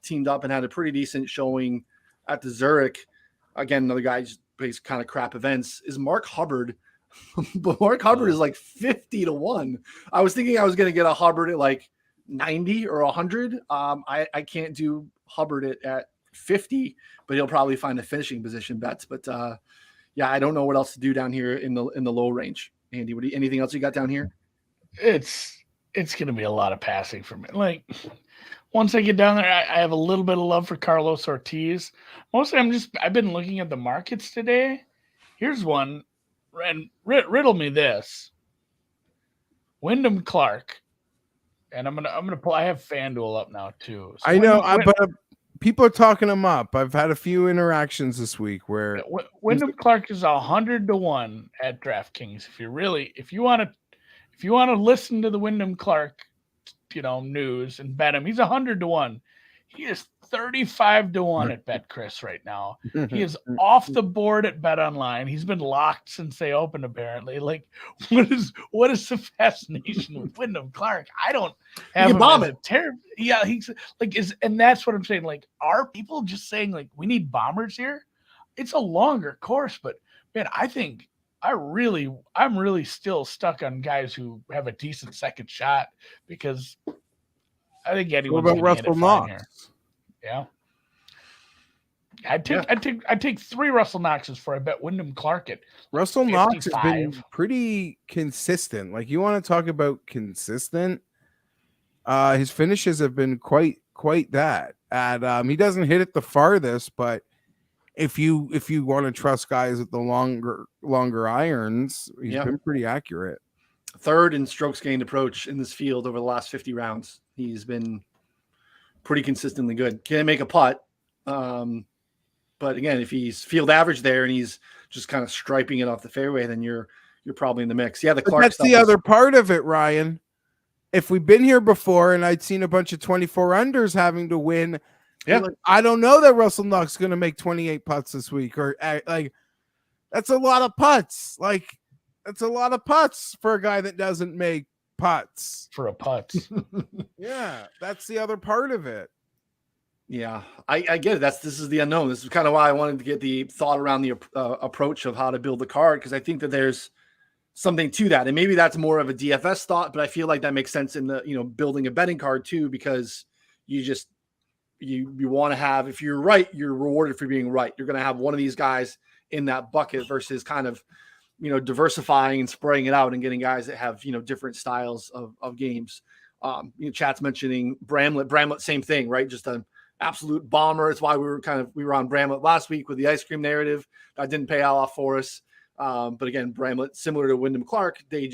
teamed up and had a pretty decent showing at the Zurich. Again, another guy just plays kind of crap events, is Mark Hubbard. But Mark Hubbard is like 50 to 1. I was thinking I was going to get a Hubbard at like 90 or 100. I can't do Hubbard at 50, but he'll probably find a finishing position bets. But I don't know what else to do down here in the low range. Andy, anything else you got down here? It's going to be a lot of passing for me. Like, once I get down there, I have a little bit of love for Carlos Ortiz. Mostly I've been looking at the markets today. Here's one, and riddle me this. Windham Clark. And I'm gonna pull, I have FanDuel up now too. So I know, but people are talking him up. I've had a few interactions this week where Windham Clark is 100 to 1 at DraftKings. If you want to listen to the Windham Clark, news and bet him, he's 100 to 1. He is 35 to 1 at BetCris right now. He is off the board at BetOnline. He's been locked since they opened, apparently. Like, what is the fascination with Windham Clark? I don't have him as a terrible. Yeah, he's like and that's what I'm saying. Like, are people just saying like we need bombers here? It's a longer course, but man, I'm really still stuck on guys who have a decent second shot, because I think anyone's going to hit it fine here. Yeah. I'd take 3 Russell Knoxes for I bet Windham Clark at Russell Knox has been pretty consistent. Like, you want to talk about consistent? His finishes have been quite that. He doesn't hit it the farthest, but if you want to trust guys with the longer irons, he's been pretty accurate. 3rd in strokes gained approach in this field over the last 50 rounds. He's been pretty consistently good. Can't make a putt. But again, if he's field average there and he's just kind of striping it off the fairway, then you're probably in the mix. Yeah, that's the other part of it, Ryan. If we've been here before and I'd seen a bunch of 24 unders having to win, like, I don't know that Russell Knox is going to make 28 putts this week, or like, that's a lot of putts. Like, that's a lot of putts for a guy that doesn't make putts. for a putt. Yeah, that's the other part of it. Yeah, I get it. This is the unknown. This is kind of why I wanted to get the thought around the approach of how to build the card, because I think that there's something to that, and maybe that's more of a DFS thought, but I feel like that makes sense in the building a betting card too, because you just you want to have, if you're right, you're rewarded for being right. You're going to have one of these guys in that bucket versus kind of diversifying and spreading it out and getting guys that have different styles of games. Chat's mentioning Bramlett, same thing, right? Just an absolute bomber. It's why we were on Bramlett last week with the ice cream narrative. That didn't pay off for us. But again, Bramlett, similar to Windham Clark, they're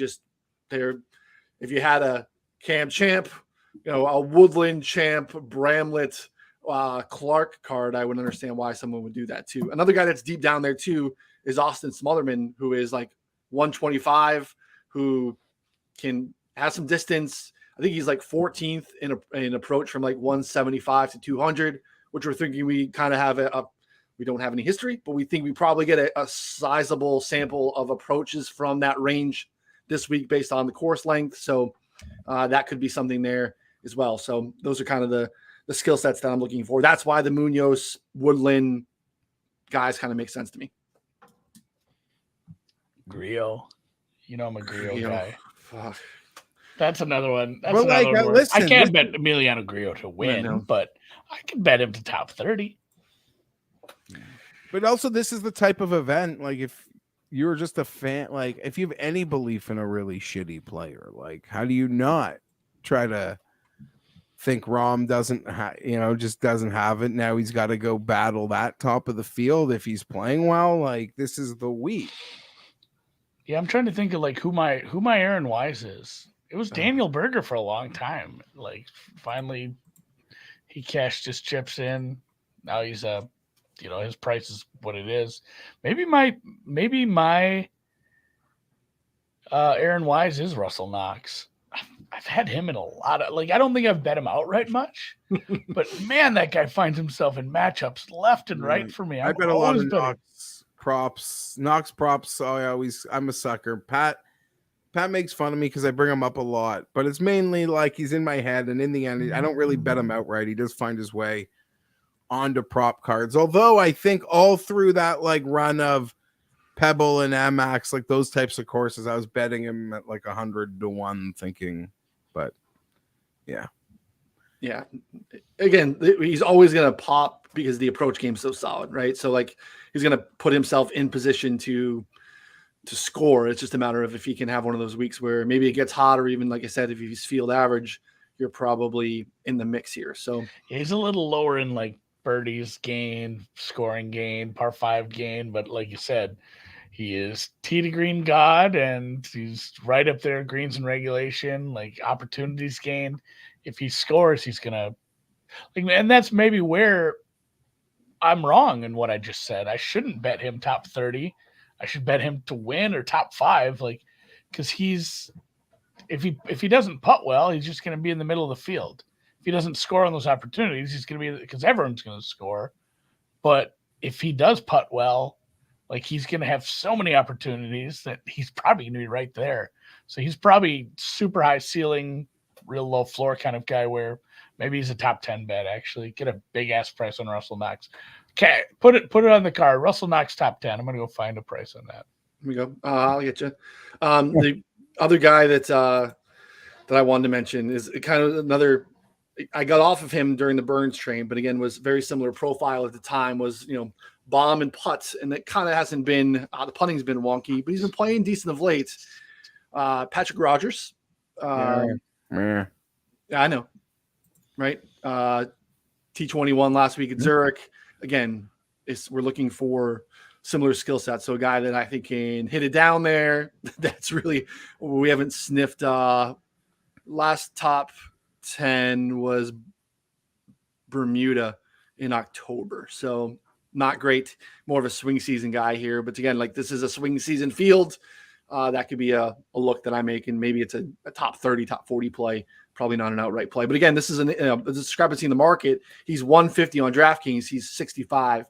if you had a Cam Champ, a Woodland Champ, Bramlett, Clark card, I would understand why someone would do that too. Another guy that's deep down there too is Austin Smotherman, who is like 125, who can have some distance. I think he's like 14th in approach from like 175 to 200, which we're thinking we kind of have we don't have any history, but we think we probably get a sizable sample of approaches from that range this week based on the course length. So that could be something there as well. So those are kind of the skill sets that I'm looking for. That's why the Munoz, Woodland guys kind of make sense to me. Grillo. I'm a Grillo guy. Fuck. That's another one. That's Well, another one. listen, I can't bet Emiliano Grillo to win, know. but I can bet him to top 30. But also, this is the type of event, like, if you're just a fan, like, if you have any belief in a really shitty player, like, how do you not try to think Rahm doesn't just doesn't have it? Now he's got to go battle that top of the field if he's playing well. Like, this is the week. Yeah, I'm trying to think of like who my Aaron Wise is. It was Daniel Berger for a long time. Like, finally he cashed his chips in. Now he's his price is what it is. Maybe my Aaron Wise is Russell Knox. I've had him in a lot of, like, I don't think I've bet him outright much, but man, that guy finds himself in matchups left and right for me. I bet a lot of Knox props. I'm a sucker. Pat makes fun of me because I bring him up a lot, but it's mainly like he's in my head, and in the end, I don't really bet him outright. He does find his way onto prop cards. Although I think all through that like run of Pebble and Amex, like those types of courses, I was betting him at like 100-1, thinking, but yeah. Again, he's always going to pop because the approach game's so solid, right? So like he's going to put himself in position to score. It's just a matter of if he can have one of those weeks where maybe it gets hot, or even, like I said, if he's field average, you're probably in the mix here. So he's a little lower in like birdies gain, scoring gain, par 5 gain, but like you said, he is tee to green god, and he's right up there, greens and regulation, like opportunities gained. If he scores, he's gonna like, and that's maybe where I'm wrong in what I just said. I shouldn't bet him top 30. I should bet him to win or top 5, like, because he's if he doesn't putt well, he's just going to be in the middle of the field. If he doesn't score on those opportunities, he's going to be, because everyone's going to score. But if he does putt well, like, he's going to have so many opportunities that he's probably going to be right there. So he's probably super high ceiling, real low floor kind of guy, where maybe he's a top 10 bet. Actually, get a big ass price on Russell Knox. Okay, put it on the card. Russell Knox top 10. I'm going to go find a price on that. Here we go. I'll get you. The other guy that I wanted to mention is kind of another. I got off of him during the Burns train, but again, was very similar profile at the time. Was bomb and putts, and it kind of hasn't been. The putting's been wonky, but he's been playing decent of late. Patrick Rogers. Yeah, I know, right? T21 last week at Zurich. Again, we're looking for similar skill sets. So a guy that I think can hit it down there. That's really, we haven't sniffed. Last top 10 was Bermuda in October. So not great. More of a swing season guy here. But again, like, this is a swing season field. That could be a look that I make, and maybe it's a top 30, top 40 play. Probably not an outright play. But again, this is a discrepancy in the market. He's 150 on DraftKings. He's 65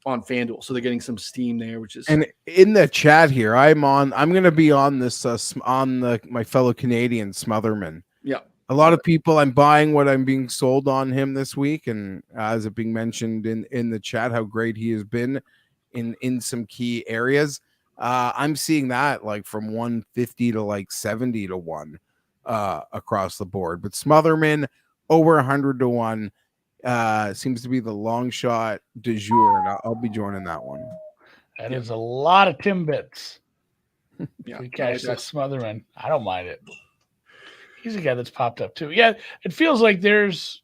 on FanDuel, so they're getting some steam there, which is. And in the chat here, I'm going to be on this my fellow Canadian Smotherman. Yeah. A lot of people, I'm buying what I'm being sold on him this week, and as it being mentioned in the chat, how great he has been in some key areas. I'm seeing that like from 150 to like 70 to 1 across the board. But Smotherman over 100 to 1 seems to be the long shot du jour, and I'll be joining that one. That is a lot of Timbits. Yeah, We catch that Smotherman. I don't mind it. He's a guy that's popped up too. Yeah, it feels like there's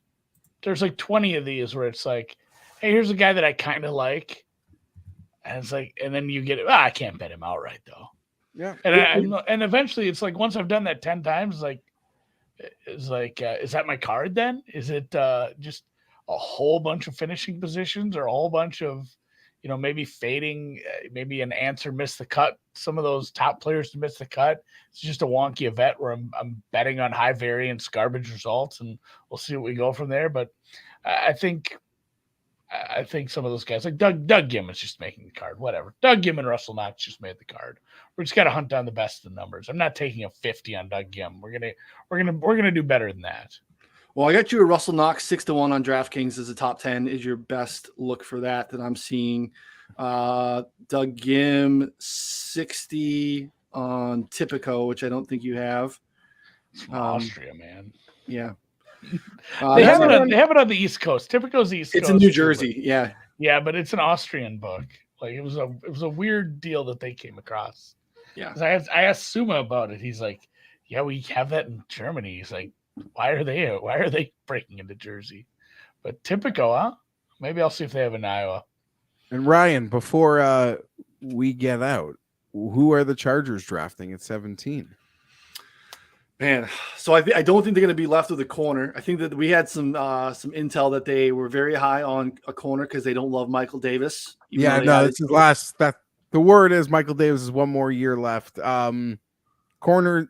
like 20 of these where it's like, hey, here's a guy that I kind of like, and it's like, and then you get it. I can't bet him outright though. Yeah, and eventually it's like once I've done that 10 times, is that my card then? Is it just a whole bunch of finishing positions or a whole bunch of, maybe fading, maybe an answer missed the cut, some of those top players to miss the cut. It's just a wonky event where I'm betting on high variance garbage results, and we'll see what we go from there. But I think some of those guys like Doug Gimmon's just making the card, whatever. Doug Gimmon, Russell Knox just made the card. We're just got to hunt down the best of the numbers. I'm not taking a 50 on Doug Gim. We're gonna do better than that. Well, I got you a Russell Knox 6-1 on DraftKings as a top 10 is your best look for that I'm seeing. Doug Gim 60 on Tipico, which I don't think you have. It's from Austria, man. Yeah. They have it on the East Coast. Tipico's East Coast. It's in New Jersey. Yeah. Yeah, but it's an Austrian book. Like it was a weird deal that they came across. Yeah. I asked Suma about it. He's like, yeah, we have that in Germany. He's like, why are they breaking into Jersey? But Tipico, huh? Maybe I'll see if they have in Iowa. And Ryan, before we get out, who are the Chargers drafting at 17? Man, so I don't think they're going to be left with a corner. I think that we had some intel that they were very high on a corner because they don't love Michael Davis. Yeah, no, this is last. That the word is Michael Davis has one more year left. Corner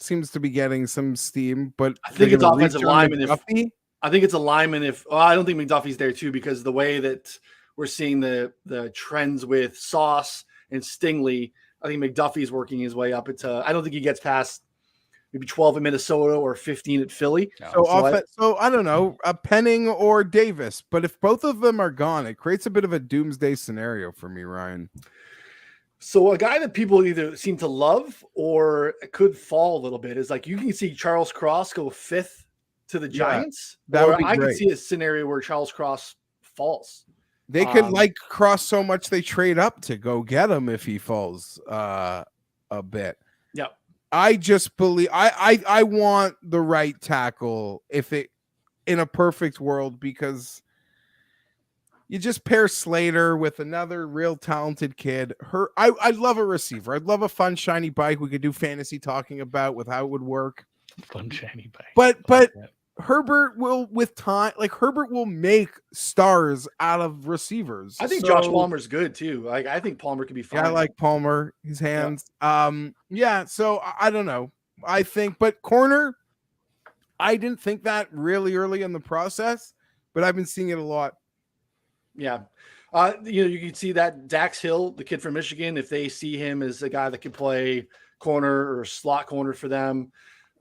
seems to be getting some steam, but I think it's offensive lineman. I think it's a lineman. I don't think McDuffie's there too because the way that we're seeing the trends with Sauce and Stingley, I think McDuffie's working his way up. I don't think he gets past maybe 12 at Minnesota or 15 at Philly. No. So I don't know, a Penning or Davis, but if both of them are gone, it creates a bit of a doomsday scenario for me, Ryan. So a guy that people either seem to love or could fall a little bit is like you can see Charles Cross go 5th to the Giants. That would be I great. could see a scenario where Charles Cross falls. They could like Cross so much they trade up to go get him if he falls a bit. Yeah. I just believe I want the right tackle in a perfect world because you just pair Slater with another real talented kid. I'd love a receiver. I'd love a fun, shiny bike we could do fantasy talking about with how it would work. Fun, shiny bike. But Herbert will, with time, Herbert will make stars out of receivers. I think Josh Palmer's good too. I think Palmer could be fine. Yeah, I like Palmer, his hands. Yeah. So I don't know. I think, but corner, I didn't think that really early in the process, but I've been seeing it a lot. Yeah. You can see that Dax Hill, the kid from Michigan, if they see him as a guy that could play corner or slot corner for them,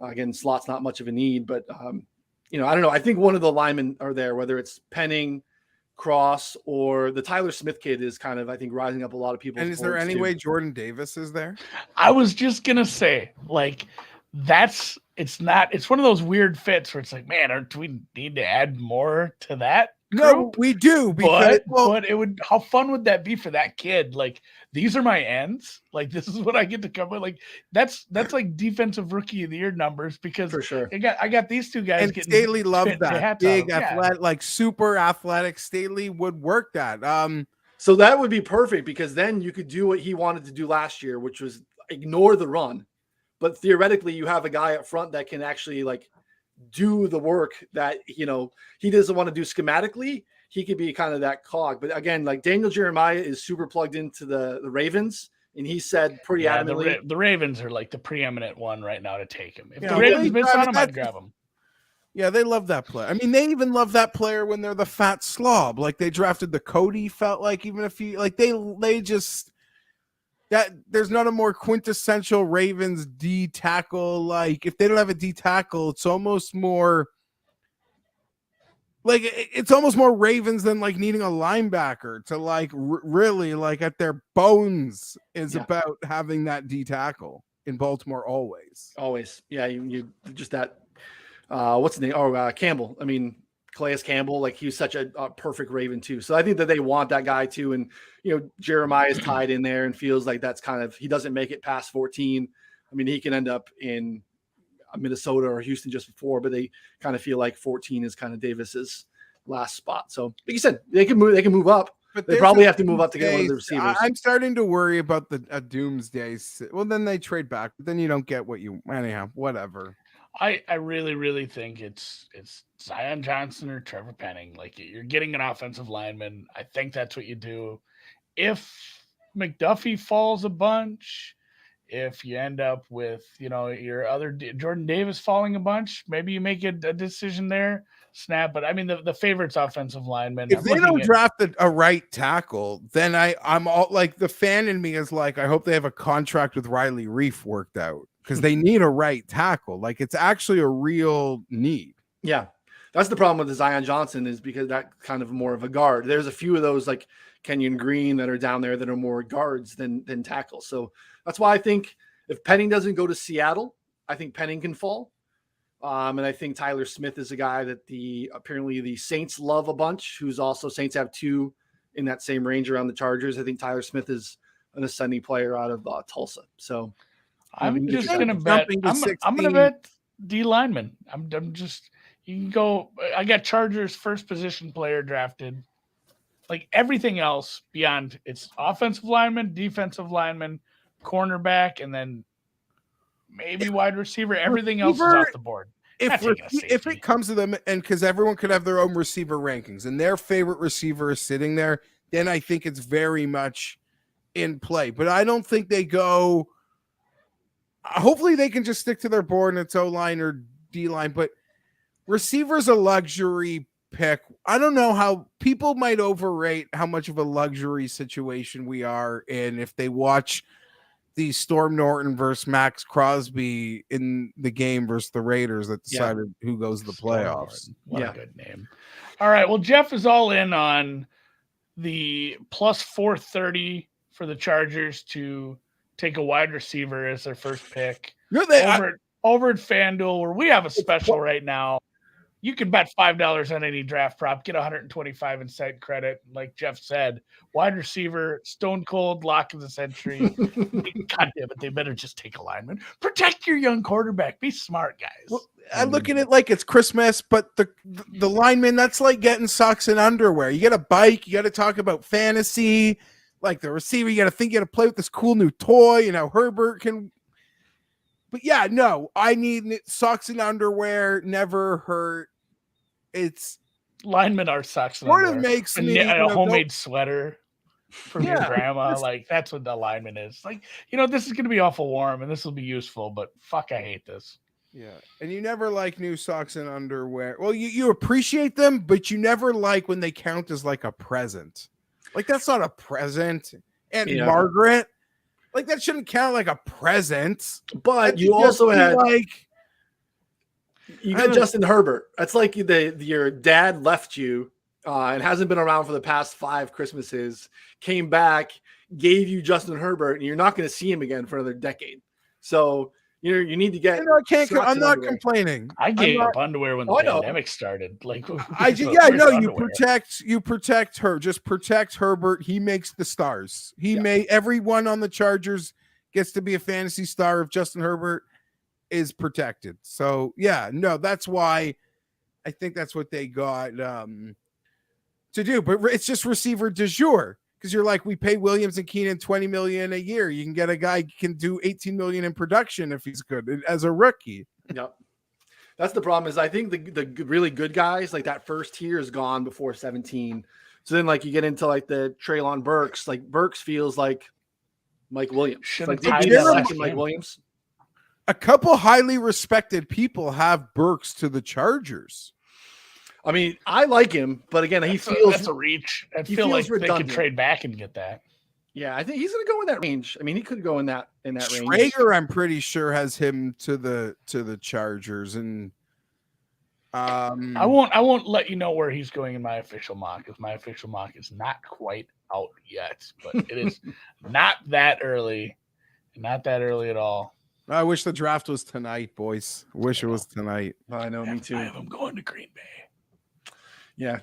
again, slot's not much of a need, but I don't know. I think one of the linemen are there, whether it's Penning, Cross, or the Tyler Smith kid is kind of, I think, rising up a lot of people. And is there any way Jordan Davis is there? I was just going to say, it's one of those weird fits where it's like, man, do we need to add more to that? No, we do. But it would. How fun would that be for that kid? Like, these are my ends. Like, this is what I get to cover. Like, that's like defensive rookie of the year numbers because for sure. I got these two guys. And Staley loved that big athletic, super athletic. Staley would work that. So that would be perfect because then you could do what he wanted to do last year, which was ignore the run. But theoretically, you have a guy up front that can actually do the work that he doesn't want to do schematically. He could be kind of that cog. But again, Daniel Jeremiah is super plugged into the Ravens, and he said pretty adamantly the Ravens are the preeminent one right now to take him. If the Ravens miss on him, I'd grab him. Yeah, they love that player. I mean, they even love that player when they're the fat slob. Like they drafted the Cody, felt like even if he like they just that there's not a more quintessential Ravens D tackle. Like if they don't have a D tackle, it's almost more like it's almost more Ravens than like needing a linebacker to like really like at their bones is about having that D tackle in Baltimore always. Yeah, you just that what's the name? Oh, Campbell. I mean, Calais Campbell, like he's such a perfect Raven too. So I think that they want that guy too. And, Jeremiah is tied in there and feels like that's kind of, he doesn't make it past 14. I mean, he can end up in Minnesota or Houston just before, but they kind of feel like 14 is kind of Davis's last spot. So like you said, they can move up. But they probably have to move up to get one of the receivers. I'm starting to worry about the doomsday. Well, then they trade back, but then you don't get what you anyhow. Whatever. I really, really think it's Zion Johnson or Trevor Penning. Like you're getting an offensive lineman. I think that's what you do. If McDuffie falls a bunch, if you end up with your other Jordan Davis falling a bunch, maybe you make a decision there. Snap, but I mean the favorites offensive lineman. If they don't draft a right tackle, then I'm all like the fan in me is like I hope they have a contract with Riley Reif worked out because they need a right tackle. Like it's actually a real need. Yeah, that's the problem with the Zion Johnson is because that kind of more of a guard. There's a few of those like Kenyon Green that are down there that are more guards than tackles. So that's why I think if Penning doesn't go to Seattle, I think Penning can fall. And I think Tyler Smith is a guy that apparently the Saints love a bunch, who's also Saints have two in that same range around the Chargers. I think Tyler Smith is an ascending player out of Tulsa. So I'm just going to bet. I'm going to bet D lineman. You can go. I got Chargers first position player drafted. Like everything else beyond it's offensive lineman, defensive lineman, cornerback, and then maybe wide receiver. Everything else is off the board. If it comes to them, and because everyone could have their own receiver rankings, and their favorite receiver is sitting there, then I think it's very much in play. But I don't think they go. Hopefully, they can just stick to their board and it's O-line or D-line. But receiver's a luxury pick. I don't know how people might overrate how much of a luxury situation we are in if they watch the Storm Norton versus Max Crosby in the game versus the Raiders that decided who goes to the playoffs. What a good name. All right. Well, Geoff is all in on the plus 430 for the Chargers to take a wide receiver as their first pick. Over at FanDuel, where we have a special right now. You can bet $5 on any draft prop, get 125 in site credit. Like Geoff said, wide receiver, stone cold, lock of the century. God damn it, they better just take a lineman. Protect your young quarterback. Be smart, guys. Well, I look at it like it's Christmas, but the lineman, that's like getting socks and underwear. You get a bike, you got to talk about fantasy. Like the receiver, you got to think you got to play with this cool new toy. Herbert can. But yeah, no, I need socks and underwear. Never hurt. It's linemen are socks and underwear. Sort of makes me a homemade sweater from your grandma. Like that's what the lineman is. Like this is gonna be awful warm and this will be useful, but fuck, I hate this. Yeah, and you never like new socks and underwear. Well, you appreciate them, but you never like when they count as like a present. Like that's not a present. And Margaret. Like that shouldn't count like a present. But you also had Justin Herbert. That's like your dad left you and hasn't been around for the past 5 Christmases, came back, gave you Justin Herbert, and you're not going to see him again for another decade. So you need to get. I'm not complaining. I gave up underwear when the pandemic started. Like you protect her. Just protect Herbert. He makes the stars. Everyone on the Chargers gets to be a fantasy star if Justin Herbert is protected. So that's why I think that's what they got to do. But it's just receiver du jour. Because you're like, we pay Williams and Keenan $20 million a year. You can get a guy who can do $18 million in production if he's good as a rookie. Yep. That's the problem is I think the really good guys, like that first tier is gone before 17. So then like you get into like the Treylon Burks, like Burks feels like Mike Williams. Like, Mike Williams. a couple highly respected people have Burks to the Chargers. I mean, I like him, but again, that's a reach. I he feel like feels they redundant. could trade back and get that. Yeah, I think he's going to go in that range. I mean, he could go in that range. Schrager, I'm pretty sure, has him to the Chargers, and I won't let you know where he's going in my official mock, because my official mock is not quite out yet, but it is not that early, not that early at all. I wish the draft was tonight, boys. I wish it was tonight. I know, me too. I have him going to Green Bay. Yeah,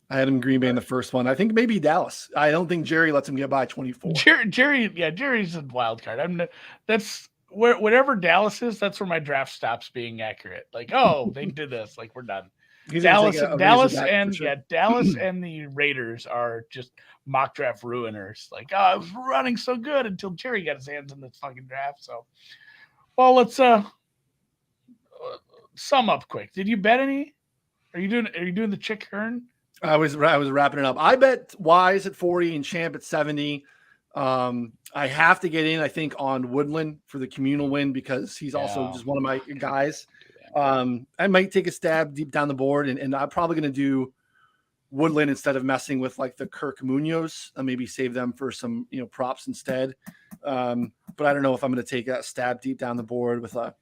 I had him in Green Bay in the first one. I think maybe Dallas. I don't think Jerry lets him get by 24. Jerry's a wild card. That's where whatever Dallas is. That's where my draft stops being accurate. Like, oh, they did this. Like, we're done. Dallas and the Raiders are just mock draft ruiners. Like, oh, it was running so good until Jerry got his hands in this fucking draft. So, well, let's sum up quick. Did you bet any? Are you doing the Chick Hearn? I was wrapping it up. I bet Wise at 40 and Champ at 70. I have to get in, I think, on Woodland for the communal win because he's also just one of my guys. I might take a stab deep down the board, and I'm probably going to do Woodland instead of messing with like the Kirk Munoz. And maybe save them for some props instead. But I don't know if I'm going to take that stab deep down the board with a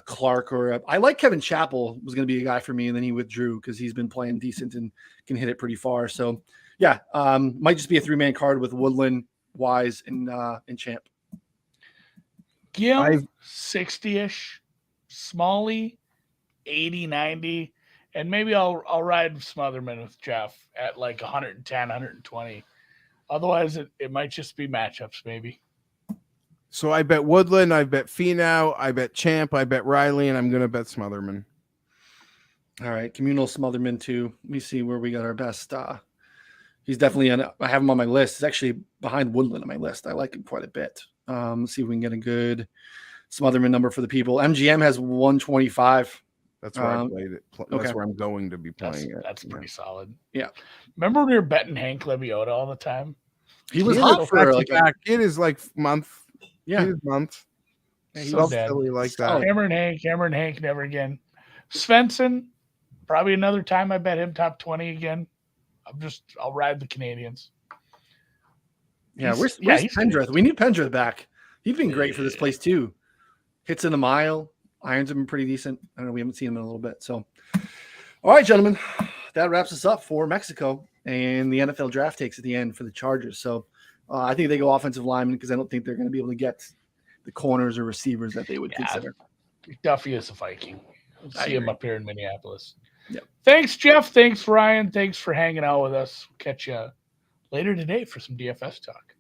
Clark I like Kevin Chappell was going to be a guy for me, and then he withdrew because he's been playing decent and can hit it pretty far. So yeah, might just be a 3-man card with Woodland, Wise, and Champ. Gil 60-ish, Smalley 80, 90, and maybe I'll ride Smotherman with Geoff at like 110, 120. Otherwise, it might just be matchups maybe. So I bet Woodland, I bet Finau, I bet Champ, I bet Riley, and I'm going to bet Smotherman. All right, communal Smotherman too. Let me see where we got our best. He's definitely I have him on my list. He's actually behind Woodland on my list. I like him quite a bit. Let's see if we can get a good Smotherman number for the people. MGM has 125. That's where I played it. That's where I'm going to be playing it. That's pretty solid. Yeah. Remember when we were betting Hank Lebioda all the time? He was hot for like it is like month. Yeah, his month. Yeah, he was silly like that. Hammer and Hank, never again. Svensson, probably another time I bet him top 20 again. I'll ride the Canadians. Yeah, where's Pendrith? We need Pendrith back. He's been great for this place too. Hits in the mile. Irons have been pretty decent. I don't know. We haven't seen him in a little bit. So, all right, gentlemen, that wraps us up for Mexico and the NFL draft takes at the end for the Chargers. So, I think they go offensive lineman because I don't think they're going to be able to get the corners or receivers that they would consider. Duffy is a Viking. We'll see him up here in Minneapolis. Yep. Thanks, Geoff. Thanks, Ryan. Thanks for hanging out with us. Catch you later today for some DFS talk.